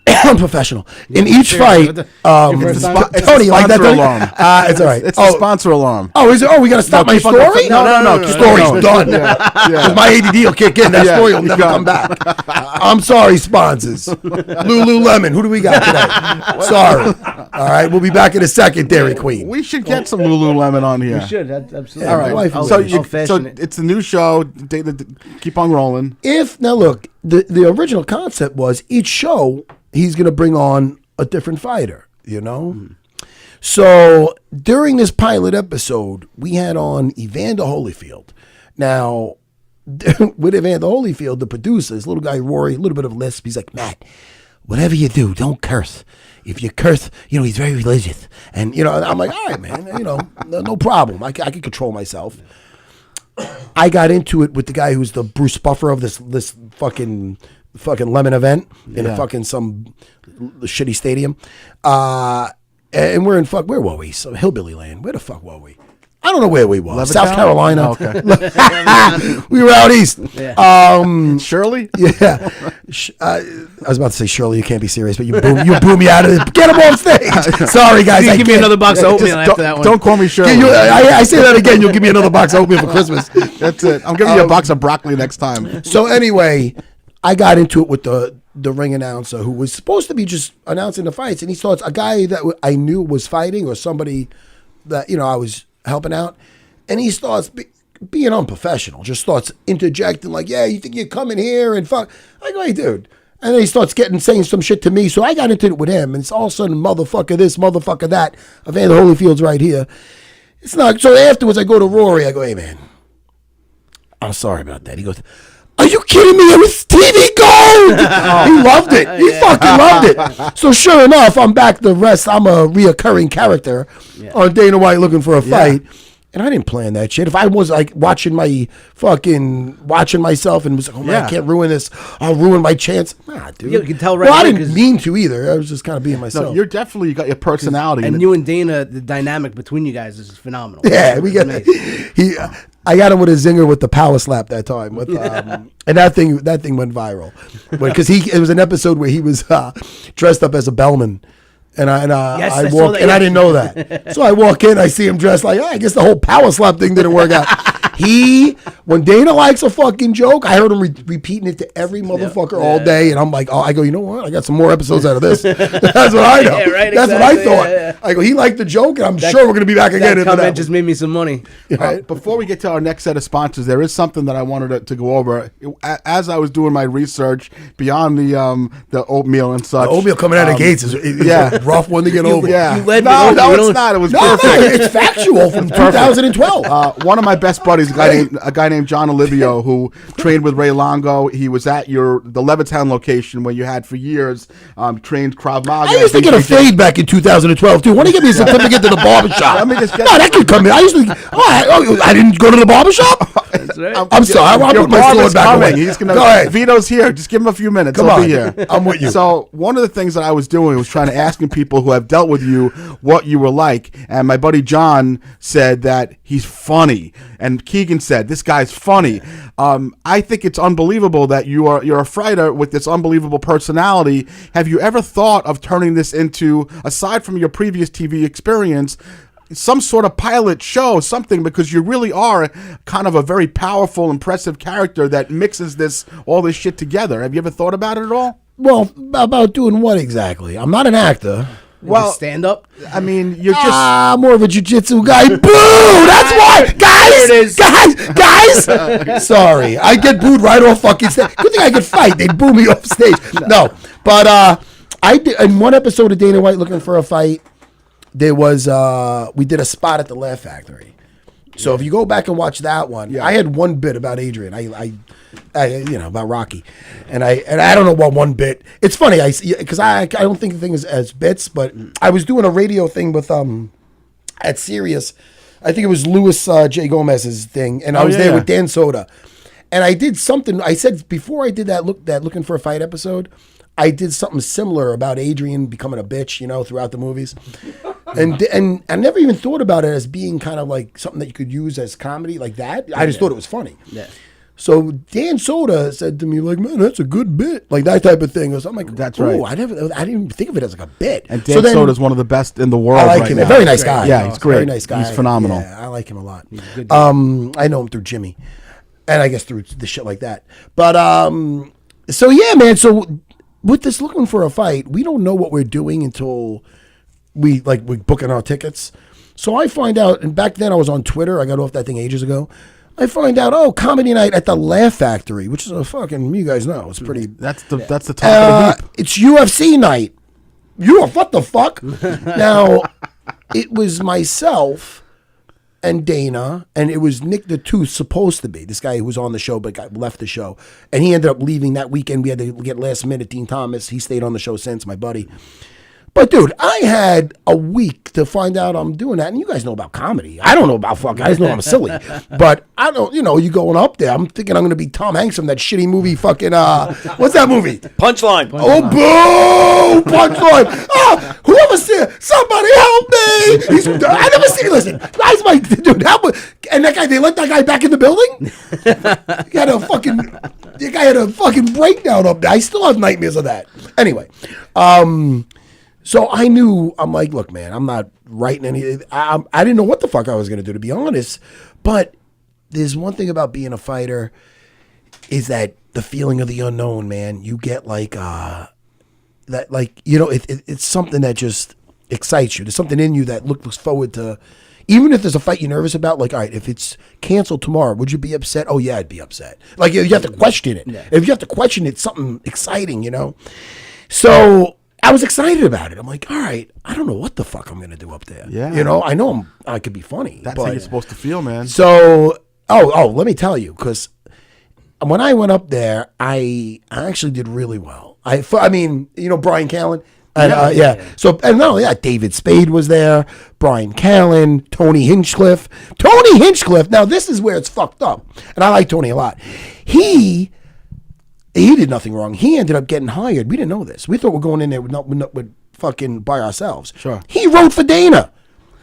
I'm professional. In each fight, Tony, like that, Tony? Alarm. It's all right. It's the sponsor alarm. Oh, is it? Oh, we got to stop my story? No. Story's done. Because my ADD will kick in. That story will never come back. I'm sorry, sponsors. Lululemon. Who do we got today? Sorry. All right, we'll be back in a second, Dairy Queen. We should get some Lululemon on here. We should. That's absolutely. Yeah, All right. So it's a new show. Keep on rolling. Now look, the original concept was each show he's going to bring on a different fighter, So during this pilot episode, we had on Evander Holyfield. Now, with Evander Holyfield, the producer, this little guy, Rory, a little bit of a lisp. He's like, Matt, whatever you do, don't curse. If you curse, he's very religious. And, I'm like, all right, man, no problem. I can control myself. I got into it with the guy who's the Bruce Buffer of this fucking Lemon event in a fucking some shitty stadium. And we're in where were we? So Hillbilly Land. Where the fuck were we? I don't know where we were. Levittown? South Carolina. Oh, okay. We were out east. Yeah. Shirley? Yeah. I was about to say, Shirley, you can't be serious, but you boom me out of it. Get him off stage. Sorry, guys. Give me another box of oatmeal after that one. Don't call me Shirley. I say that again. You'll give me another box of oatmeal for Christmas. That's it. I'm giving you a box of broccoli next time. So anyway, I got into it with the ring announcer who was supposed to be just announcing the fights, and he starts a guy that I knew was fighting or somebody that I was helping out, and he starts being unprofessional. Just starts interjecting like, "Yeah, you think you're coming here and fuck?" I go, "Hey, dude." And then he starts saying some shit to me. So I got into it with him, and it's all of a sudden, motherfucker this, motherfucker that. Evander Holyfield's right here. It's not. So afterwards, I go to Rory. I go, "Hey, man, I'm sorry about that." He goes, "Are you kidding me? It was TV gold." He loved it. He fucking loved it. So sure enough, I'm back the rest. I'm a reoccurring character on Dana White Looking for a Fight. And I didn't plan that shit. If I was like watching myself and was like, "Oh man, I can't ruin this. I'll ruin my chance." Nah, dude. You can tell right Well, I away didn't mean to either. I was just kind of being myself. No, you got your personality. And you and Dana, the dynamic between you guys is phenomenal. Yeah, we got I got him with a zinger with the power slap that time, with and that thing went viral because it was an episode where he was dressed up as a bellman. And I walk, and I didn't know that. So I walk in, I see him dressed like, I guess the whole power slap thing didn't work out. When Dana likes a fucking joke, I heard him repeating it to every motherfucker all day, and I'm like, I go, you know what? I got some more episodes out of this. That's what I know. Yeah, right, That's what I thought. Yeah. I go, he liked the joke, and I'm sure we're gonna be back again. That comment just made me some money. Before we get to our next set of sponsors, there is something that I wanted to go over. As I was doing my research beyond the oatmeal and such, The oatmeal coming out of the gates is a rough one to get over. Yeah, You led no, me. it's not. It was perfect. It's factual from 2012. One of my best buddies There's a guy named John Olivio who trained with Ray Longo. He was at the Levittown location where you had for years trained Krav Maga. I used to get a fade back in 2012 too. Why don't you give me a certificate to the barbershop? Let me just get no, that could come in. I used to. I didn't go to the barbershop. That's right. I'm sorry. I'll Your put my sword barber's back coming. away. He's gonna. Go ahead. Vito's here. Just give him a few minutes. Come He'll on. be here. I'm with you. So one of the things that I was doing was trying to asking people who have dealt with you what you were like, and my buddy John said that he's funny, and Keegan said this guy's funny. I think it's unbelievable that you're a fighter with this unbelievable personality. Have you ever thought of turning this into, aside from your previous TV experience, some sort of pilot show, something, because you really are kind of a very powerful, impressive character that mixes all this shit together. Have you ever thought about it at all? Well, about doing what exactly? I'm not an actor. Well, stand up. I mean, you're just More of a jiu-jitsu guy. Boo! That's why, guys. There it is. Guys. Sorry, I get booed right off fucking stage. Good thing I could fight. They boo me off stage. No, but I did in one episode of Dana White Looking for a Fight. There was we did a spot at the Laugh Factory. So if you go back and watch that one, I had one bit about Adrian. I about Rocky, and I don't know what one bit. It's funny, because I don't think the thing is as bits, but I was doing a radio thing with at Sirius. I think it was Louis J. Gomez's thing, and I was there with Dan Soda, and I did something. I said before I did that Looking for a Fight episode, I did something similar about Adrian becoming a bitch, throughout the movies. And I never even thought about it as being kind of like something that you could use as comedy like that. I just thought it was funny. Yeah. So Dan Soda said to me, like, man, that's a good bit. Like that type of thing. So I'm like, That's right. I didn't even think of it as like a bit. and Dan Soda's one of the best in the world. I like right him. now. A very nice guy. Yeah, he's great. Very nice guy. He's phenomenal. Yeah, I like him a lot. He's a good guy. I know him through Jimmy, and I guess through the shit like that. But so yeah, man. So with this Looking for a Fight, we don't know what we're doing until we're booking our tickets. So I find out, and back then I was on Twitter. I got off that thing ages ago. I find out, comedy night at the Laugh Factory, which is a fucking, you guys know, it's pretty. That's the top of the heap. It's UFC night. What the fuck? Now, it was myself and Dana, and it was Nick the Tooth supposed to be, this guy who was on the show but left the show. And he ended up leaving that weekend. We had to get last minute Dean Thomas. He stayed on the show since, my buddy. But dude, I had a week to find out I'm doing that, and you guys know about comedy. I don't know about fuck. I just know I'm silly, but I don't. You going up there? I'm thinking I'm going to be Tom Hanks from that shitty movie. Fucking what's that movie? Punchline. Oh, boo! Punchline. Whoever said somebody help me? I never seen. Listen, that's my dude. And that guy, they let that guy back in the building. The guy had a fucking breakdown up there. I still have nightmares of that. Anyway, so I knew, I'm like, look, man, I'm not writing any. I didn't know what the fuck I was going to do, to be honest. But there's one thing about being a fighter is that the feeling of the unknown, man. You get like, it's something that just excites you. There's something in you that looks forward to. Even if there's a fight you're nervous about, like, all right, if it's canceled tomorrow, would you be upset? Oh, yeah, I'd be upset. Like, you have to question it. Yeah. If you have to question it, it's something exciting, So I was excited about it. I'm like, all right, I don't know what the fuck I'm going to do up there. Yeah. I know I could be funny. That's how you're supposed to feel, man. So, let me tell you, because when I went up there, I actually did really well. I mean, Brian Callen. And, yeah. So, and not only that, David Spade was there, Brian Callen, Tony Hinchcliffe. Tony Hinchcliffe, now this is where it's fucked up. And I like Tony a lot. He did nothing wrong. He ended up getting hired. We didn't know this. We thought we're going in there with fucking by ourselves. Sure. He wrote for Dana.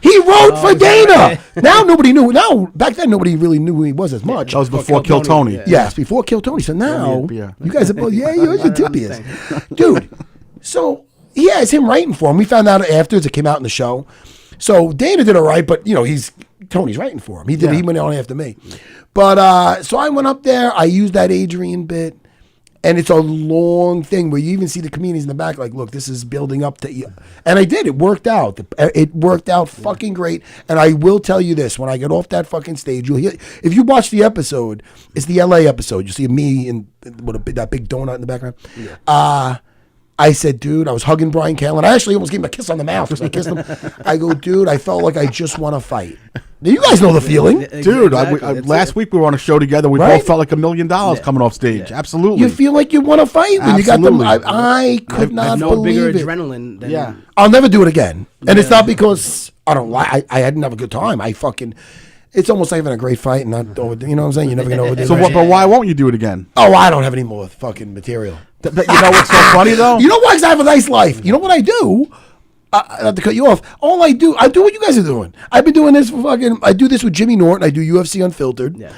He wrote for Dana. Right? Now nobody knew. Now, back then, nobody really knew who he was as much. That was before Kill Tony. Yeah. Yes, before Kill Tony. So now, you guys are both, you're dubious. Dude, so he has him writing for him. We found out afterwards, it came out in the show. So Dana did all right, but, Tony's writing for him. He went on after me. But, so I went up there. I used that Adrian bit. And it's a long thing where you even see the comedians in the back like, look, this is building up to... And I did. It worked out. It worked out fucking great. And I will tell you this. When I get off that fucking stage, you'll hear... If you watch the episode, it's the LA episode. You see me with that big donut in the background. Yeah. I said, dude, I was hugging Brian Callen. I actually almost gave him a kiss on the mouth because I kissed him. I go, dude, I felt like I just want to fight. You guys know the feeling. Dude, last week we were on a show together. We Right? both felt like $1 million coming off stage. Absolutely. You feel like you want to fight when you got them. Absolutely. I could not no bigger believe it. adrenaline than Yeah. I'll never do it again. And it's not because I don't like. I didn't have a good time. It's almost like having a great fight and not over. You know what I'm saying? You never get over. So, but why won't you do it again? Oh, I don't have any more fucking material. You know what's so funny though? You know why? 'Cause I have a nice life. You know what I do? Not to cut you off. All I do what you guys are doing. I've been doing this for fucking. I do this with Jimmy Norton. I do UFC Unfiltered. Yeah.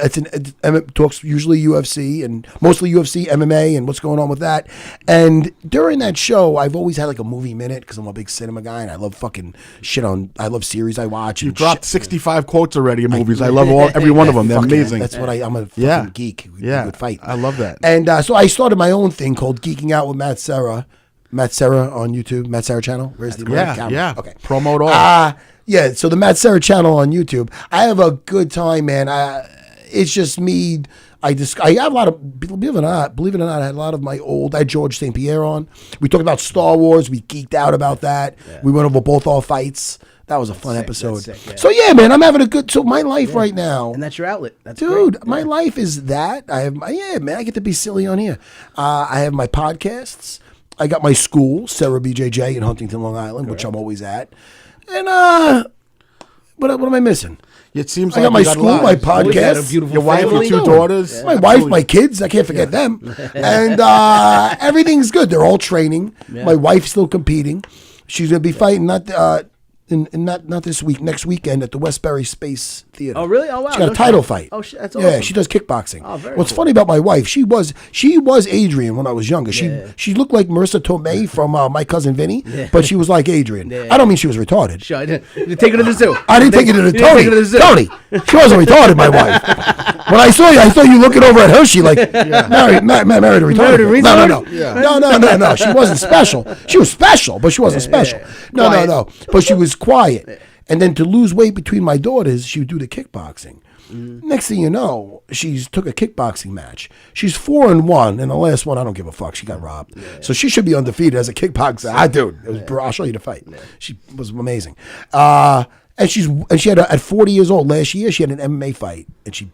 It talks usually UFC and mostly UFC, MMA, and what's going on with that. And during that show, I've always had like a movie minute because I'm a big cinema guy and I love fucking shit on. I love series I watch. You dropped 65 quotes already in movies. I love every one of them. They're amazing. That's what I'm a fucking geek. Yeah. Good fight. I love that. And so I started my own thing called Geeking Out with Matt Serra. Matt Serra on YouTube, Matt Serra channel. Where's the camera? Yeah. Okay. Promote all. Yeah. So the Matt Serra channel on YouTube. I have a good time, man. It's just me. I have a lot of, believe it or not, I had a lot of my old. I had George St. Pierre on. We talked about Star Wars. We geeked out about that. Yeah. We went over both our fights. That was a fun episode. Sick, yeah. So yeah, man, I'm having a good. So my life right now, and that's your outlet. That's dude. Great. My life is that. I have man. I get to be silly on here. I have my podcasts. I got my school, Sarah BJJ in Huntington, Long Island, which I'm always at. And what am I missing? It seems I like got my school, my podcast, your wife, your two daughters. Yeah. My wife, my kids. I can't forget them. And everything's good. They're all training. Yeah. My wife's still competing. She's gonna be fighting not this week, next weekend at the Westbury Space Theater. Oh, really? Oh, wow. She got a title fight. Oh, shit. That's awesome. Yeah, she does kickboxing. Oh, very What's cool. funny about my wife, she was Adrian when I was younger. She looked like Marissa Tomei from My Cousin Vinny, but she was like Adrian. I don't mean she was retarded. Sure, you take her to the zoo. I didn't take her to the Tony. She wasn't retarded, my wife. When I saw you looking over at Herschy like married a retarded. No. She wasn't special. She was special, but she wasn't special. No. But she was quiet. And then to lose weight between my daughters, she would do the kickboxing. Next thing you know, she took a kickboxing match. She's 4-1, and the last one, I don't give a fuck. She got robbed, so she should be undefeated as a kickboxer. I'll show you the fight. She was amazing. And she had at 40 years old last year, she had an MMA fight, and she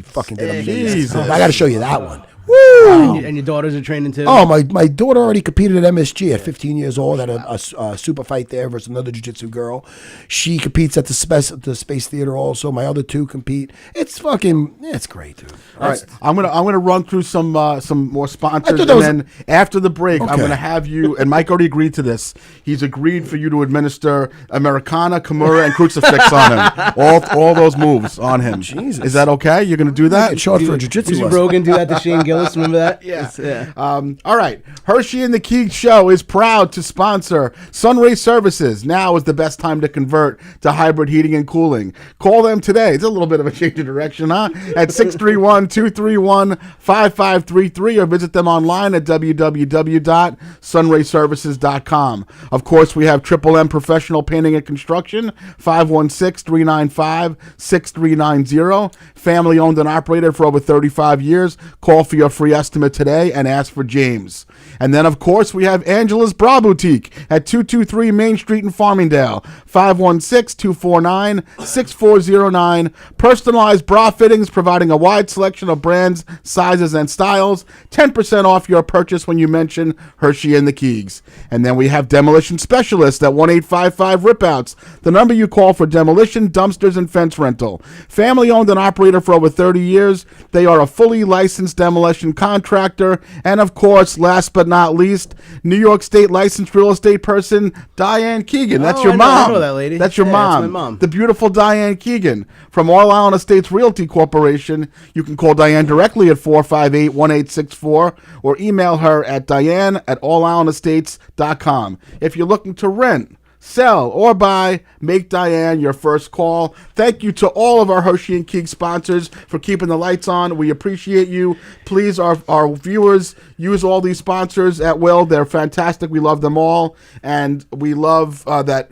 fucking did amazing. I got to show you that one. Woo! And your daughters are training too? Oh, my daughter already competed at MSG at 15 years old. Had a super fight there versus another jiu-jitsu girl. She competes at the Space Theater also. My other two compete. It's it's great, dude. All right, I'm gonna run through some more sponsors, and then after the break, I'm gonna have you. And Mike already agreed to this. He's agreed for you to administer Americana, Kimura, and Crucifix on him. All those moves on him. Jesus, is that okay? You're gonna do that? Get short for a jiu-jitsu Did lesson. Rogan do that to Shane Gillis? Remember that? Yeah. All right. Hershey and the Keegs Show is proud to sponsor Sunray Services. Now is the best time to convert to hybrid heating and cooling. Call them today. It's a little bit of a change of direction, huh? At 631-231-5533 or visit them online at www.sunrayservices.com. Of course, we have Triple M Professional Painting and Construction, 516-395-6390. Family owned and operated for over 35 years. Call for your free estimate today and ask for James. And then, of course, we have Angela's Bra Boutique at 223 Main Street in Farmingdale, 516-249-6409. Personalized bra fittings providing a wide selection of brands, sizes, and styles. 10% off your purchase when you mention Hershey and the Keegs. And then we have Demolition Specialists at 1-855 Ripouts, the number you call for demolition, dumpsters, and fence rental. Family owned and operated for over 30 years. They are a fully licensed demolition contractor. And of course, last but not least, New York State licensed real estate person, Diane Keegan. That's your mom. I know that lady. That's your mom. That's my mom. The beautiful Diane Keegan from All Island Estates Realty Corporation. You can call Diane directly at 458-1864 or email her at diane@allislandestates.com. If you're looking to rent, sell, or buy, make Diane your first call. Thank you to all of our Hershey and Keegs sponsors for keeping the lights on. We appreciate you. Please, our viewers, use all these sponsors at will. They're fantastic. We love them all. And we love that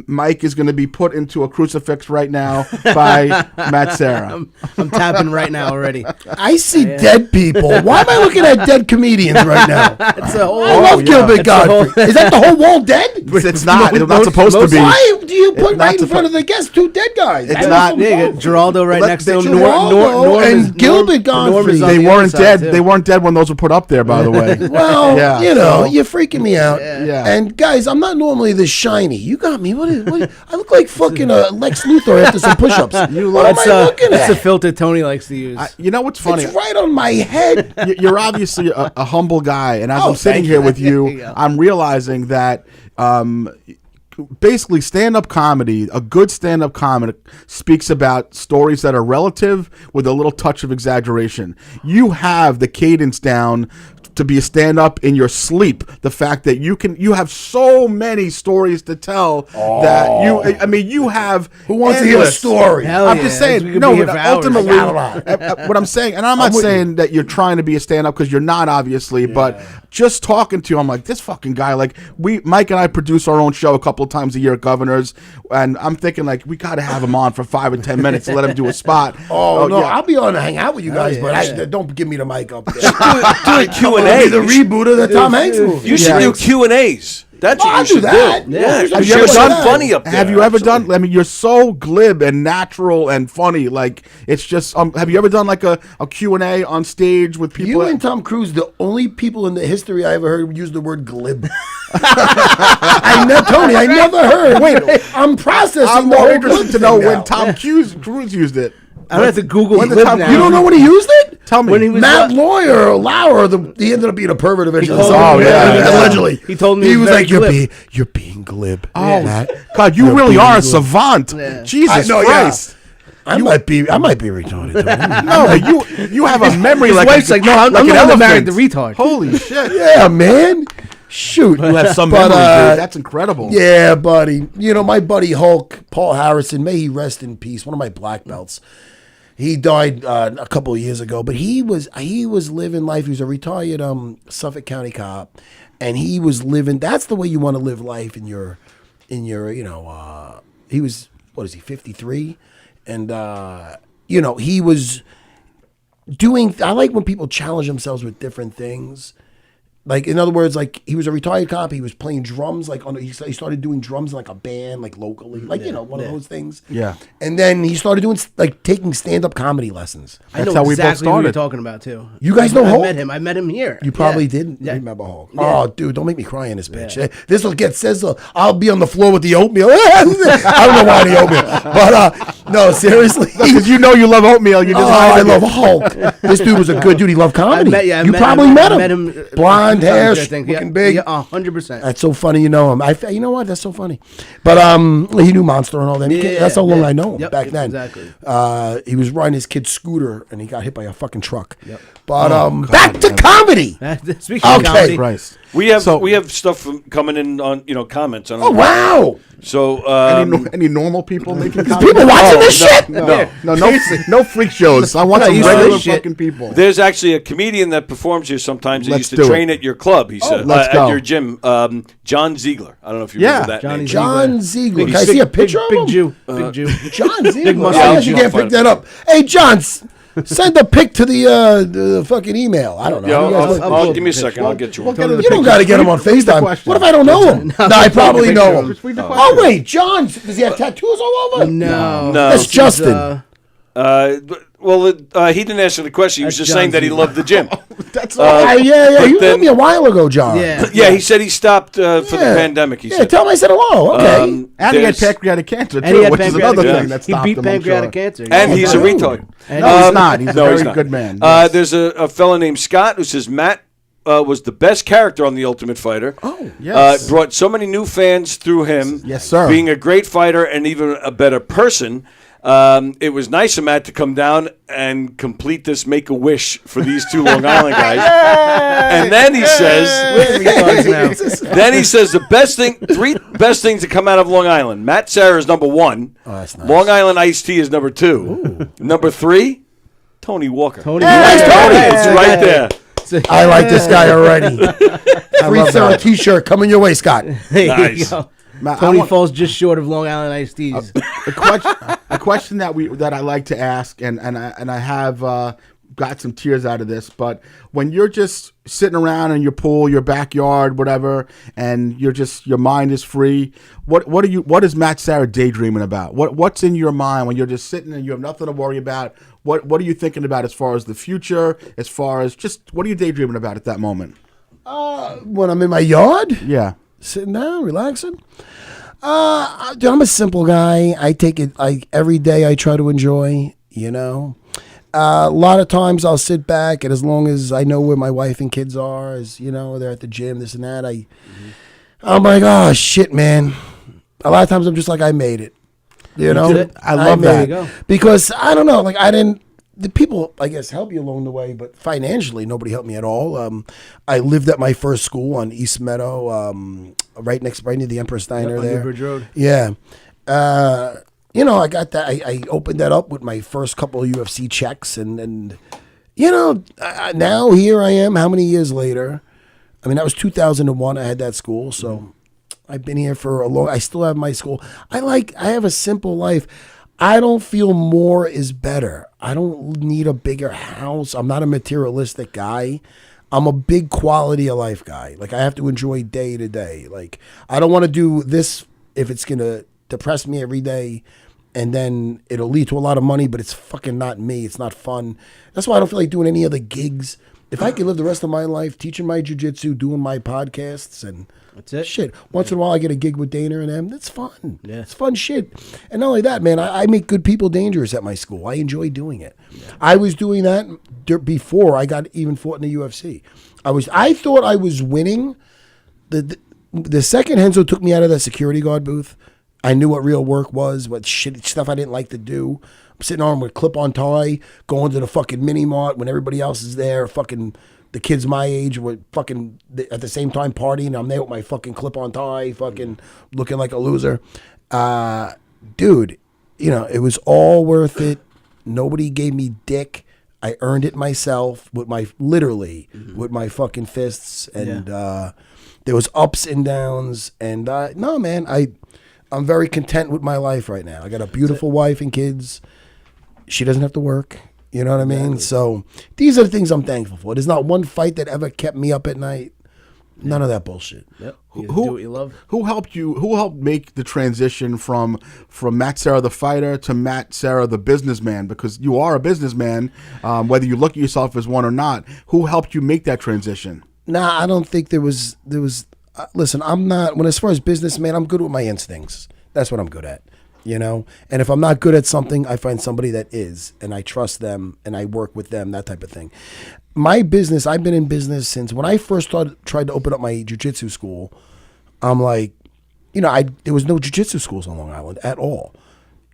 Mike is going to be put into a crucifix right now by Matt Serra. I'm tapping right now already. I see dead people. Why am I looking at dead comedians right now? It's a whole. I love Gilbert Godfrey. Is that the whole wall dead? It's not. It's not supposed to be. Why do you put It's right not in front of the guests two dead guys? It's not. Yeah, Geraldo right next to him. Geraldo and Gilbert Godfrey. They weren't dead. They weren't dead when those were put up there, by the way. Well, Yeah, you know, so- you're freaking me out. Yeah. And guys, I'm not normally this shiny. You got me. What I look like fucking Lex Luthor after some push-ups. What am I looking That's at? the filter Tony likes to use. You know what's funny? It's right on my head. You're obviously a humble guy, and as Oh, I'm sitting thank here you. with There you you, go. I'm realizing that basically stand-up comedy, a good stand-up comic speaks about stories that are relative with a little touch of exaggeration. You have the cadence down to be a stand-up in your sleep. The fact that you have so many stories to tell that you have. Who wants to hear a endless- story? Hell I'm yeah. just We saying, could no, be here but for hours. ultimately, I got a lot. what I'm saying, and I'm not with saying that you're trying to be a stand-up because you're not, obviously, but just talking to you, I'm like, this fucking guy, like, Mike and I produce our own show a couple of times a year at Governors, and I'm thinking, like, we got to have him on for 5 or 10 minutes to let him do a spot. Oh, no, yeah. I'll be on to hang out with you guys, but yeah. don't give me the mic up there. Do a Q&A. Be the reboot of the Tom Hanks movie. You should Yeah. do Q&As. That's what I'll you do should that. do. Yeah. Yeah, Have have you you ever ever done done that? funny up there? Have you ever Absolutely. done? I mean, you're so glib and natural and funny. Like, it's just. Have you ever done like a Q&A on stage with people? You and Tom Cruise, the only people in the history I ever heard use the word glib. Tony, I never heard. Wait, I'm processing I'm the more whole interested glib to know thing when now. Tom Cruise used it. I don't have to Google When the glib time- now. You don't know when he used it? Tell me. When he was Matt Lauer, he ended up being a pervert eventually. told me, yeah. Allegedly. He told me he he was was like, very you're being glib. Oh, Matt. God, you You're really being are a glib. savant. Yeah. Jesus I know, Christ. yeah. I might be retarded. Tony. No, but you have a memory His like wife's like, no, I'm like the an one that married elephant. the retard. Holy shit. Yeah, man. Shoot. You have some But, memory, dude. That's incredible. Yeah, buddy. You know, my buddy Hulk, Paul Harrison, may he rest in peace, one of my black belts. He died a couple of years ago, but he was living life. He was a retired Suffolk County cop, and he was living. That's the way you want to live life in your you know. He was, what is he, 53, and you know, he was doing. I like when people challenge themselves with different things. Like, in other words, like, he was a retired cop. He was playing drums, like, he started doing drums in, like, a band, like, locally. Like, you know, one of those things. Yeah. And then he started doing, like, taking stand-up comedy lessons. I know That's how we both exactly who you're started. talking about too. You guys know I Hulk? met him. I met him here. You probably Yeah. didn't Yeah. remember Hulk. Yeah. Oh, dude, don't make me cry in this bitch. This will get sizzle. I'll be on the floor with the oatmeal. I don't know why the oatmeal. But, no, seriously. Because you know you love oatmeal. You Oh, just I hide love it. Hulk. This dude was a good dude. He loved comedy. I You met probably him. met I him. met him. Blonde hair, I think. looking big. Yeah, 100%. That's so funny, you know him. You know what? That's so funny. But he knew Monster and all that. Yeah, That's how long yeah. I know him Yep, back then. exactly. He was riding his kid's scooter and he got hit by a fucking truck. Yep. But back to comedy. Speaking of Okay. comedy, Christ. We have stuff coming in on comments on. Oh wow! So Any normal people making People watching this shit. no freak shows. I want No, some you regular say shit. fucking people. there's actually a comedian that performs here sometimes. He Let's used to do it. train at your club. He said let's go. at your gym. John Ziegler. I don't know if you Yeah. remember that Johnny name. John Ziegler. Big- Can I see a big- picture big, of him? Big Jew. Big Jew. John Ziegler. mustache. I guess you Yeah, can't I'll pick that up. Hey, John, send a pic to the fucking email. I don't know. Yeah, How do you guys I'll look? give me a second. I'll get you one. Get to the You don't picture. got to get him on Read the FaceTime. question. What if I don't know him? No, I probably know him. Just read the Oh question. wait, John. Does he have tattoos all over? No. That's He's, Justin. He didn't answer the question. He was That's just saying John that he Ziegler. loved the gym. That's Yeah, but you then- told me a while ago, John. Yeah. Yeah, he said he stopped for the pandemic. He Yeah, said. tell him I said hello. Okay. and he had There's- pancreatic cancer And he too, had which is pancreatic another cancer. thing that He stopped beat him. pancreatic cancer. And he's a Okay. retard. No, he's not. He's a No, very he's not. good man. There's a fella named Scott who says Matt was the best character on The Ultimate Fighter. Oh, yes. Brought so many new fans through him. Yes, sir. Being a great fighter and even a better person. It was nice of Matt to come down and complete this Make-A-Wish for these two Long Island guys. And then he says, the three best things to come out of Long Island. Matt Serra is number 1. Oh, that's nice. Long Island Iced Tea is number 2. Number 3, Tony Walker. Tony. Nice, Tony. It's right there. I like this guy already. Free Sarah T-shirt coming your way, Scott. There you Nice. go. Matt, Tony falls just short of Long Island iced teas. a question that I like to ask, and I have got some tears out of this, but when you're just sitting around in your pool, your backyard, whatever, and your mind is free, what is Matt Serra daydreaming about? What's in your mind when you're just sitting and you have nothing to worry about? What are you thinking about as far as the future? As far as just what are you daydreaming about at that moment? When I'm in my yard, Yeah. sitting down, relaxing. Dude, I'm a simple guy. I take it like every day. I try to enjoy. A lot of times I'll sit back, and as long as I know where my wife and kids are, as they're at the gym, this and that. I'm like, oh shit, man. A lot of times I'm just like, I made it. I love that. Because I don't know, like the people, I guess, help you along the way, but financially, nobody helped me at all. I lived at my first school on East Meadow, right near the Empress Diner there. Bridge Road. Yeah. I got that. I opened that up with my first couple of UFC checks, and now here I am. How many years later? I mean, that was 2001. I had that school, so I've been here for a long. I still have my school. I have a simple life. I don't feel more is better. I don't need a bigger house. I'm not a materialistic guy. I'm a big quality of life guy. Like, I have to enjoy day to day. Like, I don't want to do this if it's going to depress me every day, and then it'll lead to a lot of money, but it's fucking not me. It's not fun. That's why I don't feel like doing any other gigs. If I could live the rest of my life teaching my jiu-jitsu, doing my podcasts, and that's it. Shit. Once in a while I get a gig with Dana and them. That's fun. Yeah. It's fun shit. And not only that, man, I make good people dangerous at my school. I enjoy doing it. Yeah. I was doing that before I got even fought in the UFC. I thought I was winning. The second Henzo took me out of that security guard booth, I knew what real work was, what shit stuff I didn't like to do. I'm sitting on with clip-on tie, going to the fucking mini-mart when everybody else is there, fucking the kids my age were fucking at the same time partying. I'm there with my fucking clip-on tie, fucking looking like a loser. Dude, it was all worth it. Nobody gave me dick. I earned it myself with my with my fucking fists, and there was ups and downs. And no, man, I'm very content with my life right now. I got a beautiful wife and kids. She doesn't have to work. You know what I mean? Exactly. So these are the things I'm thankful for. There's not one fight that ever kept me up at night. None of that bullshit. Yep. Do what you love. Who helped you? Who helped make the transition from Matt Serra the fighter to Matt Serra the businessman? Because you are a businessman, whether you look at yourself as one or not. Who helped you make that transition? Nah, I don't think there was. Listen, I'm not. As far as businessman, I'm good with my instincts. That's what I'm good at. And if I'm not good at something, I find somebody that is, and I trust them, and I work with them, that type of thing. My business, I've been in business since when I first tried to open up my jiu-jitsu school. I'm like, there was no jiu-jitsu schools on Long Island at all.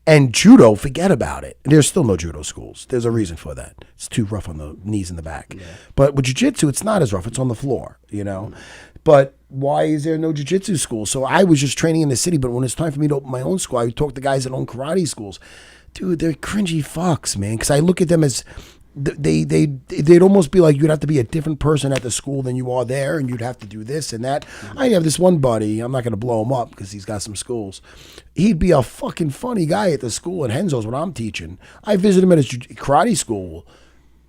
And judo, forget about it. There's still no judo schools. There's a reason for that. It's too rough on the knees and the back. Yeah. But with jiu-jitsu, it's not as rough. It's on the floor, But why is there no jiu-jitsu school? So I was just training in the city, but when it's time for me to open my own school, I would talk to guys that own karate schools. Dude, they're cringy fucks, man, because I look at them as they'd almost be like you'd have to be a different person at the school than you are there, and you'd have to do this and that. Mm-hmm. I have this one buddy, I'm not going to blow him up because he's got some schools. He'd be a fucking funny guy at the school at Henzo's when I'm teaching. I visit him at his karate school.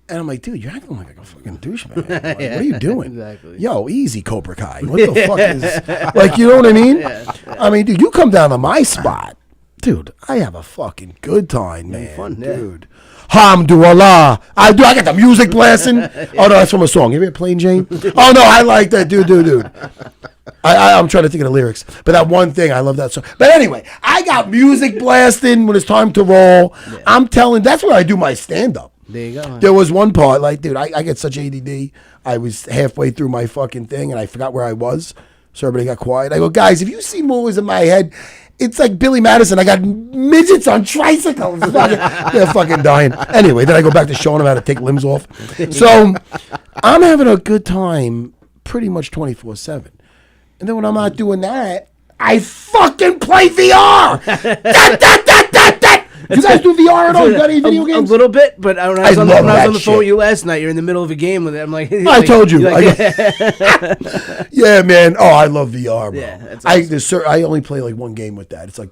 And I'm like, dude, you're acting like a fucking douchebag. Like, what are you doing? Exactly. Yo, easy, Cobra Kai. What the fuck is... Like, you know what I mean? Yeah. I mean, dude, you come down to my spot. Dude, I have a fucking good time, man. Fun, dude. Hamdulillah. I got the music blasting. Oh, no, that's from a song. You ever Plain Jane? Oh, no, I like that. Dude. I'm trying to think of the lyrics. But that one thing, I love that song. But anyway, I got music blasting when it's time to roll. Yeah. That's where I do my stand-up. There you go. There was one part, like, dude, I get such ADD. I was halfway through my fucking thing, and I forgot where I was. So everybody got quiet. I go, guys, if you see movies in my head, it's like Billy Madison. I got midgets on tricycles. They're fucking dying. Anyway, then I go back to showing them how to take limbs off. So I'm having a good time pretty much 24/7. And then when I'm not doing that, I fucking play VR. You guys do VR at all? You got any video games? A little bit, but when I was on the love that phone shit. with you last night, you're in the middle of a game with it. I'm like, I told you. like, Yeah, man. Oh, I love VR, bro. Yeah, that's awesome. I only play like one game with that. It's like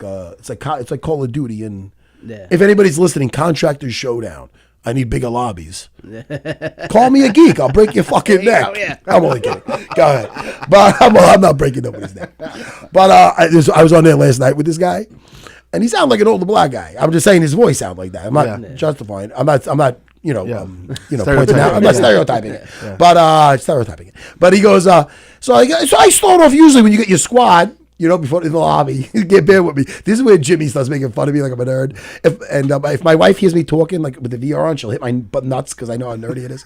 Call of Duty, and Yeah. if anybody's listening, Contractors Showdown. I need bigger lobbies. Call me a geek. I'll break your fucking neck. go, yeah. I'm only kidding. Go ahead. But I'm not breaking nobody's neck. But I was on there last night with this guy, and he sounded like an older black guy. I'm just saying his voice sounded like that. I'm not justifying. I'm not. Pointing out. I'm not stereotyping it. But stereotyping it. But he goes. So I start off usually when you get your squad. Before in the lobby, get bear with me. This is where Jimmy starts making fun of me like I'm a nerd. If my wife hears me talking like with the VR on, she'll hit my butt nuts because I know how nerdy it is.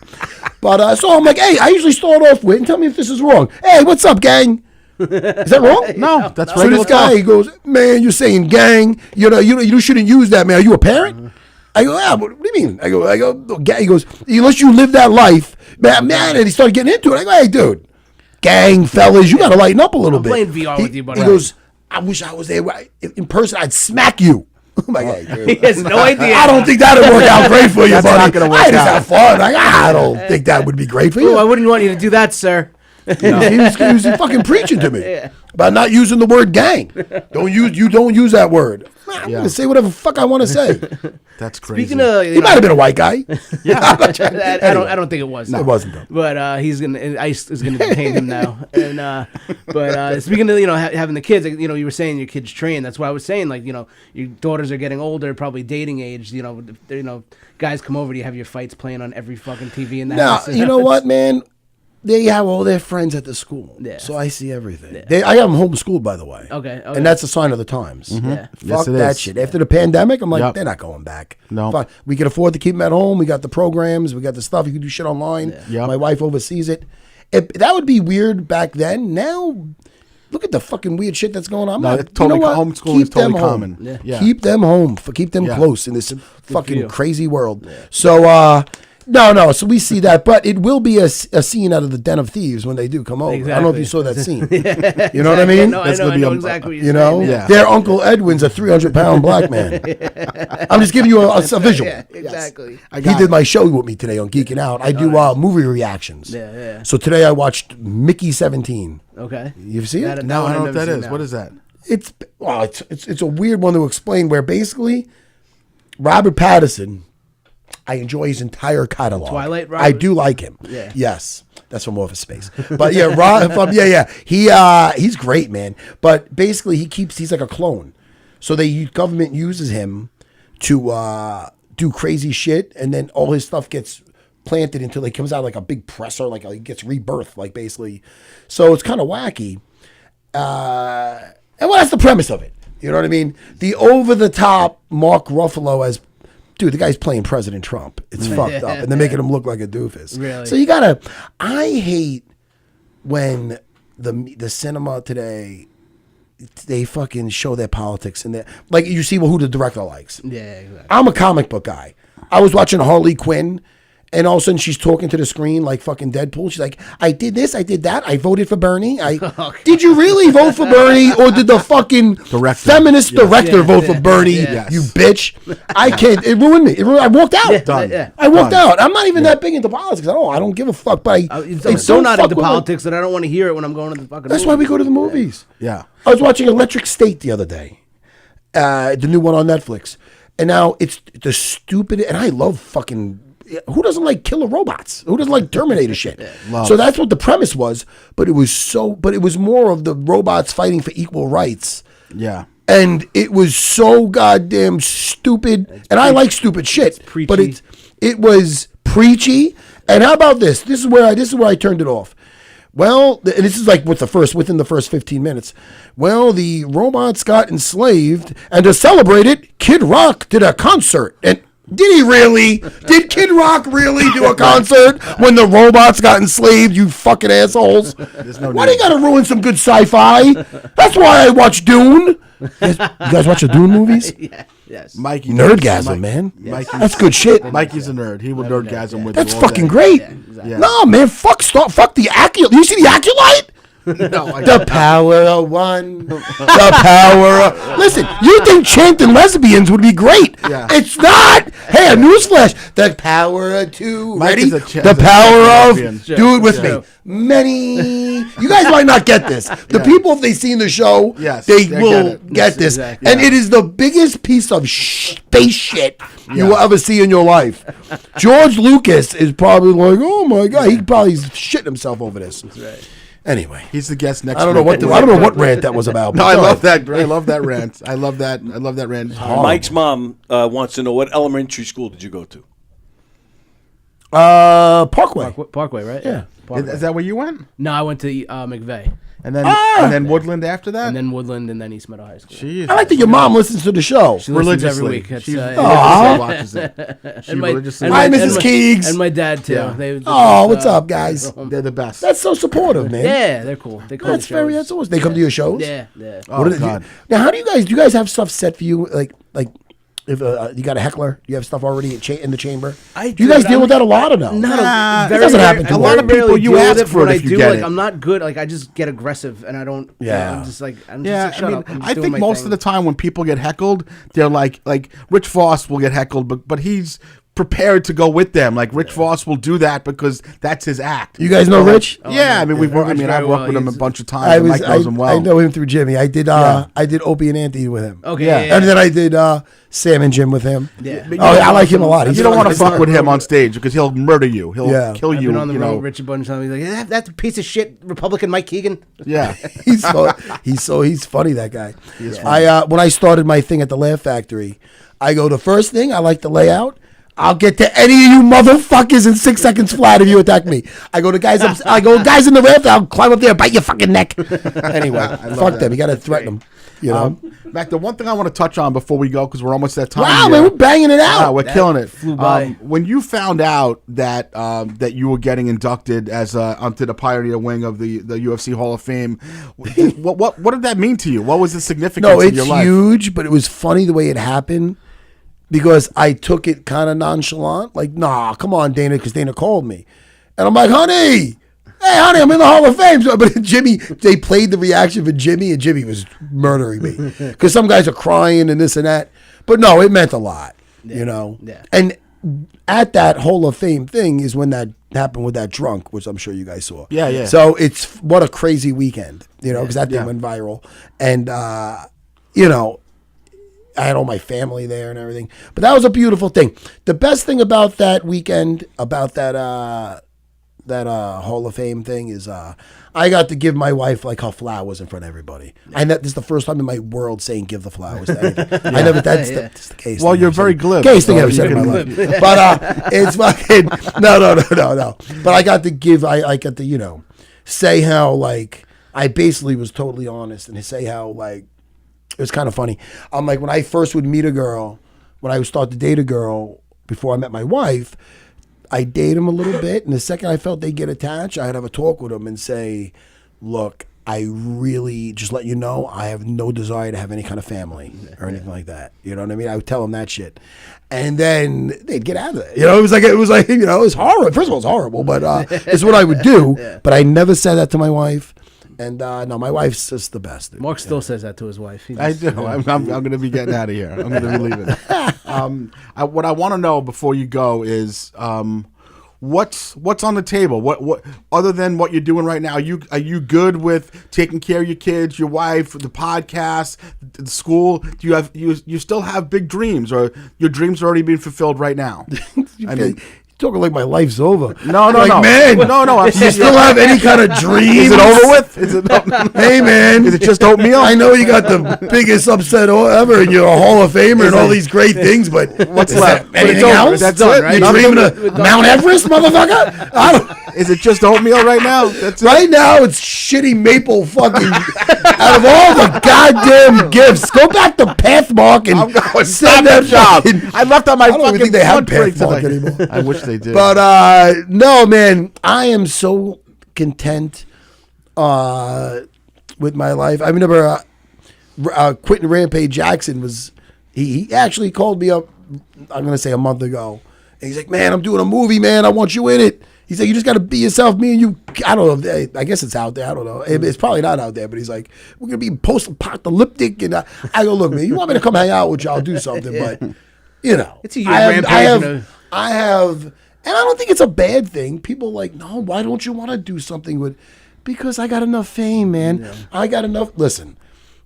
But so I'm like, hey, I usually start off with, and tell me if this is wrong. Hey, what's up, gang? Is that wrong? No, that's So regular this guy talk. he goes, man, you're saying gang. You shouldn't use that, man. Are you a parent? I go, yeah. What do you mean? I go. He goes, unless you live that life, man. And he started getting into it. I go, hey, dude. Gang, fellas, you got to lighten up a little bit. playing VR with you, buddy. He goes, I wish I was there in person. I'd smack you. I'm like, hey, dude. He has no idea. I don't think that'd work out great for you, That's buddy. not gonna work I just out. have fun. Like, I don't think that would be great for you. Oh, I wouldn't want you to do that, sir. He was fucking preaching to me about not using the word gang. You don't use that word. I'm gonna say whatever the fuck I want to say. That's crazy. Speaking of, He might have been a white guy. I don't think it was. It wasn't though. But ICE is gonna detain him now. And but speaking of having the kids, you were saying your kids train. That's what I was saying. Like your daughters are getting older, probably dating age. Guys come over. You have your fights playing on every fucking TV in the Now house. you know what, man. They have all their friends at the school, so I see everything. I have them homeschooled, by the way. Okay. And that's a sign of the times. Yeah. Yes, Fuck it that is. shit. After the pandemic, I'm like, Yep. they're not going back. No. Fine. We can afford to keep them at home. We got the programs. We got the stuff. You can do shit online. Yep. My wife oversees it. That would be weird back then. Now, look at the fucking weird shit that's going on. No, it's totally homeschooling is totally common. Yeah. Keep them home. Keep them Yeah. close in this fucking you. crazy world. So, no. So we see that, but it will be a scene out of the Den of Thieves when they do come over. I don't know if you saw that scene. You know what I mean? No, That's I gonna be know a- exactly what you're You saying. know, Yeah. their Uncle Edwin's a 300-pound black man. I'm just giving you a visual. Yeah, exactly. He did my show with me today on Geeking Out. I do movie reactions. Yeah. So today I watched Mickey 17. Okay. You see it? No, I don't know I've what that never is. seen What is that? It's a weird one to explain. Where basically Robert Pattinson, I enjoy his entire catalog. Twilight I Robert? do like him. Yeah. Yes. That's from Office Space. But yeah, he's great, man. But basically he's like a clone. So government uses him to do crazy shit, and then all his stuff gets planted until he comes out like a big presser, like he gets rebirthed, like basically. So it's kind of wacky. And that's the premise of it. You know what I mean? The over-the-top Mark Ruffalo as, dude, the guy's playing President Trump. It's fucked up. And they're making him look like a doofus. Really? So I hate when the cinema today, they fucking show their politics in there. Like, you see who the director likes. Yeah, exactly. I'm a comic book guy. I was watching Harley Quinn, and all of a sudden she's talking to the screen like fucking Deadpool. She's like, I did this, I did that, I voted for Bernie. Did you really vote for Bernie, or did the fucking feminist director vote for Bernie, you bitch? I can't. It ruined me. I walked out. Done. Yeah. I walked out. I'm not even that big into politics at all. I don't give a fuck. But I'm so not into politics that I don't want to hear it when I'm going to the fucking That's why we go to the movies. Yeah. I was watching Electric State the other day, the new one on Netflix, and now it's the stupid. And I love fucking. Who doesn't like killer robots? Who doesn't like Terminator shit? So that's what the premise was. But it was more of the robots fighting for equal rights. Yeah. And it was so goddamn stupid. And I like stupid shit. But it was preachy. And how about this? This is where I turned it off. Well, and this is like within the first 15 minutes. Well, the robots got enslaved, and to celebrate it, Kid Rock did a concert. And did he really? Did Kid Rock really do a concert when the robots got enslaved, you fucking assholes? Why do you gotta ruin some good sci-fi? That's why I watch Dune. You guys watch the Dune movies? Yeah. Yes. Mikey. Nerdgasm, man. Mikey's, That's good shit. Mikey's a nerd. He will nerdgasm with That's you all fucking day. great. Yeah. No, man, fuck the Acolyte. You see the Acolyte? The power of one. The power of... Listen, you think chanting lesbians would be great. Yeah. It's not. Hey, a newsflash. The power of two. Mike Ready? is The power of... lesbian. Do it with me. Many... You guys might not get this. The people, if they seen the show, Yes, they they will get get it. this. Exactly. And it is the biggest piece of space shit you will ever see in your life. George Lucas is probably like, oh my God, he probably shitting himself over this. That's right. Anyway, He's the guest next. I don't know what rant that was about. No, but I go love ahead. that. I love that rant. I love that. I love that rant. Mike's mom wants to know what elementary school did you go to? Parkway. Parkway, right? Yeah. Is that where you went? No, I went to McVeigh, And then Woodland after that. and then Woodland, and then East Meadow High School. Jeez. I like that your mom listens to the show. She listens religiously. every week. It's, She Aw. watches it. She and my- religiously. and Hi, my- Mrs. and my- Keegs. and my dad too. Yeah. Oh, what's up, guys? They're the best. That's so supportive, man. Yeah, they're cool. They come That's to very. shows. That's always. They come to your shows. Yeah, yeah. Oh, What are they- God. Now, how do you guys have stuff set for you? Like if you got a heckler, you have stuff already in the chamber. Do you guys deal with that a lot or no? Not It doesn't happen too a lot much. of people you ask for when it I if you do, get like it. I'm not good. Like I just get aggressive, and I don't. Yeah. I'm just like Yeah, shut I mean, up. I'm just I doing think my most thing. of the time when people get heckled, they're like Rich Voss will get heckled, but he's prepared to go with them. Like Rich Voss will do that because that's his act. You guys know Rich? Yeah, I mean we've worked. I Rich mean very I've worked well. with him a He's- bunch of times. And Mike knows him well. I know him through Jimmy. I did Opie and Anthony with him. Okay, Yeah. yeah. And then I did Sam and Jim with him. Yeah. But Oh, I like him a lot. He's You don't want to fun. fuck with him on stage because he'll murder you. He'll Yeah. kill I've you. been on the you road know. with Rich a bunch of times. He's like, that's a piece of shit Republican Mike Keegan. Yeah. He's funny, that guy. When I started my thing at the Laugh Factory, I go, the first thing I like to lay out, I'll get to any of you motherfuckers in 6 seconds flat if you attack me. I go to guys guys in the raft, I'll climb up there and bite your fucking neck. Anyway, fuck them. You gotta threaten them. You know? Mac, the one thing I want to touch on before we go, because we're almost at time. Wow, here. man, we're banging it Wow, out. we're killing it. flew by. When you found out that that you were getting inducted as onto the Pioneer Wing of the UFC Hall of Fame, what did that mean to you? What was the significance No, of it's your life? huge, but it was funny the way it happened because I took it kind of nonchalant. Like, nah, come on, Dana, because Dana called me. And I'm like, hey, honey, I'm in the Hall of Fame. So, but Jimmy, they played the reaction for Jimmy, and Jimmy was murdering me because some guys are crying and this and that. But no, it meant a lot, you know? Yeah. And at that Hall of Fame thing is when that happened with that drunk, which I'm sure you guys saw. Yeah, yeah. So it's what a crazy weekend, you know, because that thing went viral. And, you know, I had all my family there and everything. But that was a beautiful thing. The best thing about that weekend, about that Hall of Fame thing is I got to give my wife like her flowers in front of everybody. This is the first time in my world saying give the flowers to anything. I never, that's the case. Well, you're very glib. Gayest thing I So ever said you in my can- life. But it's fucking, no. But I got to give, I got to, you know, say how like, I basically was totally honest and say how like, it was kind of funny. I'm like, when I first would meet a girl, when I would start to date a girl before I met my wife, I date them a little bit. And the second I felt they get attached, I'd have a talk with them and say, look, I really, just let you know, I have no desire to have any kind of family or anything like that. You know what I mean? I would tell them that shit. And then they'd get out of it. You know, it was like, you know, it was horrible. First of all, it's horrible, but it's what I would do. But I never said that to my wife. And no, my wife's just the best. Dude. Mark still says that to his wife. I do. I'm going to be getting out of here. I'm going to be leaving. What I want to know before you go is what's on the table. What other than what you're doing right now? Are you good with taking care of your kids, your wife, the podcast, the school? Do you still have big dreams, or your dreams are already being fulfilled right now? I mean. Talking like my life's over. No, like, no. Man, No. You still have any kind of dreams? Is it over with? Hey, man. Is it just oatmeal? I know you got the biggest upset ever and you're a Hall of Famer and all these great things, but What's is left? there anything It's over. else? That's done, it. right? You're Nothing- dreaming of Mount Everest, motherfucker? I don't, Is it just oatmeal right now? That's it. right now, it's shitty maple fucking. Out of all the goddamn gifts, go back to Pathmark and I'm going send that job. fucking- I left on my I don't even fucking think they have lunch break Pathmark today. anymore. I wish they did. But no, man, I am so content with my life. I remember Quentin Rampage Jackson was he actually called me up. I'm gonna say a month ago, and he's like, "Man, I'm doing a movie, man. I want you in it." He's like, you just got to be yourself. Me and you, I don't know. I guess it's out there. I don't know. It's probably not out there, but he's like, we're going to be post-apocalyptic. And I go, look, man, you want me to come hang out with you? I'll do something. But, you know. It's a rampage. I have, and I don't think it's a bad thing. People are like, no, why don't you want to do something with, because I got enough fame, man. Yeah. I got enough, listen.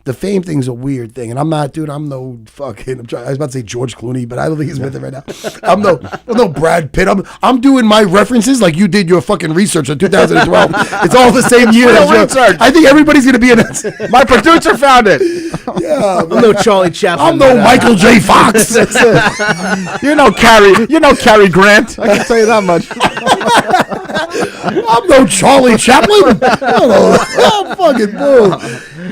The fame thing's a weird thing, and I'm not, dude. I'm no fucking. I was about to say George Clooney, but I don't think he's with it right now. I'm no Brad Pitt. I'm doing my references like you did your fucking research in 2012. It's all the same year. I think everybody's gonna be in it. My producer found it. Yeah, I'm no Charlie Chaplin. I'm no Michael J. Fox. You're no Cary Grant. I can tell you that much. I'm no Charlie Chaplin. I'm fucking bull.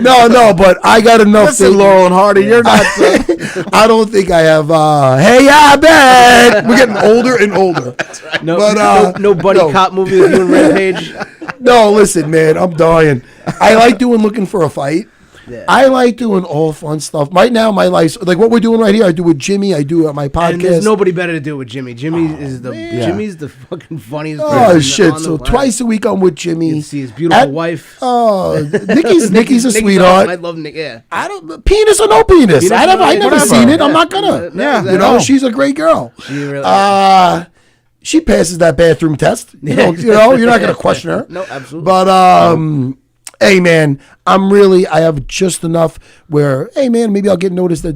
No, but I got enough. Listen, Laurel and Hardy, you're not. I don't think I have. Hey, I bet we're getting older and older. That's right. No buddy cop movie with you and Rampage. No, listen, man, I'm dying. I like doing looking for a fight. Yeah. I like doing all fun stuff. Right now, my life's like what we're doing right here. I do with Jimmy. I do at my podcast. And there's nobody better to do it with Jimmy. Jimmy's the fucking funniest. Oh shit! So twice a week I'm with Jimmy. You can see his beautiful wife. Oh, Nikki's a sweetheart. I love Nick. Yeah. I don't penis or no penis. I never seen it. Yeah. I'm not gonna. Yeah. She's a great girl. She really. She passes that bathroom test. You know, you're not gonna question her. No, absolutely. But hey man, I have just enough where, hey man, maybe I'll get noticed at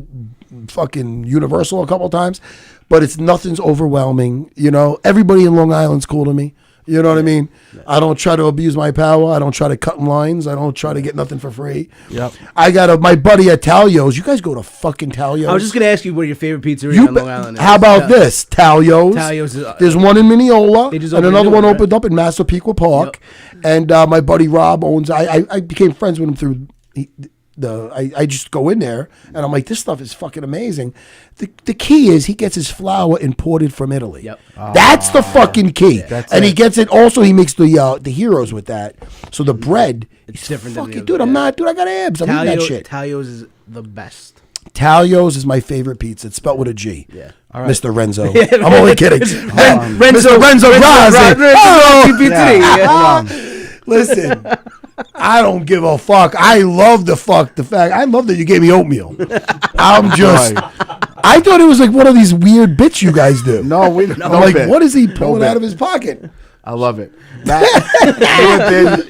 fucking Universal a couple times, but nothing's overwhelming. You know, everybody in Long Island's cool to me. You know what I mean? I don't try to abuse my power. I don't try to cut in lines. I don't try to get nothing for free. Yep. I got my buddy at Talio's. You guys go to fucking Talio's? I was just going to ask you what your favorite pizzeria on Long Island is. How about this? Talio's. Talio's is, there's one in Mineola, and another one opened up in Massapequa Park. Yep. And my buddy Rob owns. I became friends with him through I just go in there and I'm like, this stuff is fucking amazing. The key is he gets his flour imported from Italy. Yep. That's the fucking key. And he gets it. Also, he makes the heroes with that. So the bread, it's different. Fucking dude, I got abs. I'm eating that shit. Talio's is the best. Talio's is my favorite pizza. It's spelled with a G. Yeah. All right. Mr. Renzo. I'm only kidding. Mr. Renzo Razi. Listen, I don't give a fuck. I love the fact that you gave me oatmeal. I thought it was like one of these weird bits you guys do. No, what is he pulling out of his pocket? I love it. Matt,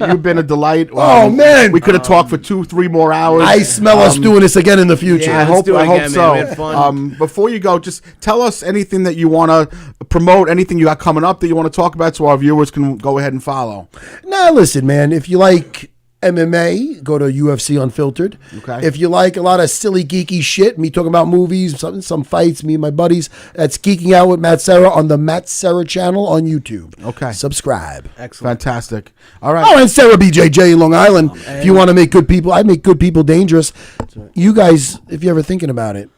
you've been a delight. Oh man, we could have talked for 2-3 more hours. I smell us doing this again in the future. Yeah, I hope man. so. We had fun. Before you go, just tell us anything that you want to promote, anything you got coming up that you want to talk about, so our viewers can go ahead and follow. Now, listen, man. If you like MMA, go to UFC Unfiltered. Okay. If you like a lot of silly, geeky shit, me talking about movies, some fights, me and my buddies, that's Geeking Out with Matt Serra on the Matt Serra channel on YouTube. Okay. Subscribe. Excellent. Fantastic. All right. Oh, and Sarah BJJ in Long Island. If you want to make good people, I make good people dangerous. Right. You guys, if you're ever thinking about it,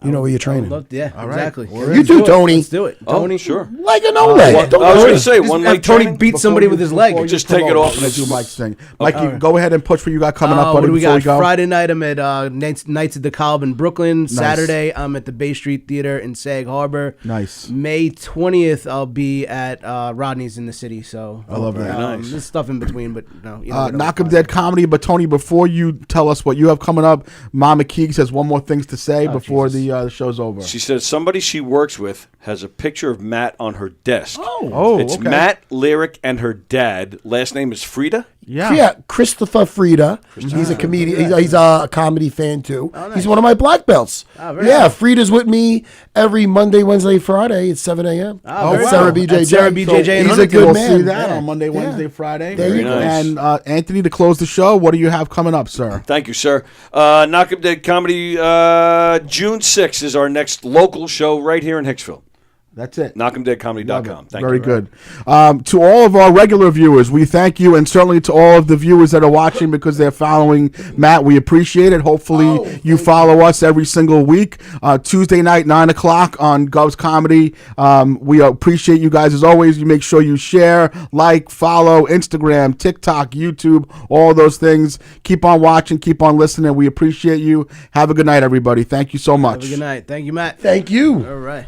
you know where you're training. Exactly. You too, Tony. Let's do it. Tony, sure. Like a no leg. I was going to say, one leg Tony training? beat somebody with his leg. Just take it off. And I do Mike's thing. Mike, go ahead and push what you got coming up. What do we got? Go? Friday night, I'm at Nights at the Cobb in Brooklyn. Nice. Saturday, I'm at the Bay Street Theater in Sag Harbor. Nice. May 20th, I'll be at Rodney's in the city. So I love that. Nice. There's stuff in between, but no. Knock 'em Dead Comedy. But Tony, before you tell us what you have coming up, Mama Keegs has one more thing to say before the show's over. She says somebody she works with has a picture of Matt on her desk. It's okay. Matt Lyric and her dad. Last name is Frida. Yeah, Christopher Frida. He's a comedian. He's a comedy fan too. Oh, nice. He's one of my black belts. Nice. Frida's with me every Monday, Wednesday, Friday at 7 a.m. Sarah BJJ. Sarah BJJ. He's a good man. We'll see that on Monday, Wednesday, Friday. Very nice. And Anthony, to close the show, what do you have coming up, sir? Thank you, sir. Knock 'em Dead Comedy, June 6th is our next local show right here in Hicksville. That's it. Knock'emDeadComedy.com. Thank you. Very good. To all of our regular viewers, we thank you, and certainly to all of the viewers that are watching because they're following Matt. We appreciate it. Hopefully, you follow us every single week. Tuesday night, 9 o'clock on Gov's Comedy. We appreciate you guys as always. You make sure you share, like, follow Instagram, TikTok, YouTube, all those things. Keep on watching. Keep on listening. We appreciate you. Have a good night, everybody. Thank you so much. Have a good night. Thank you, Matt. Thank you. All right.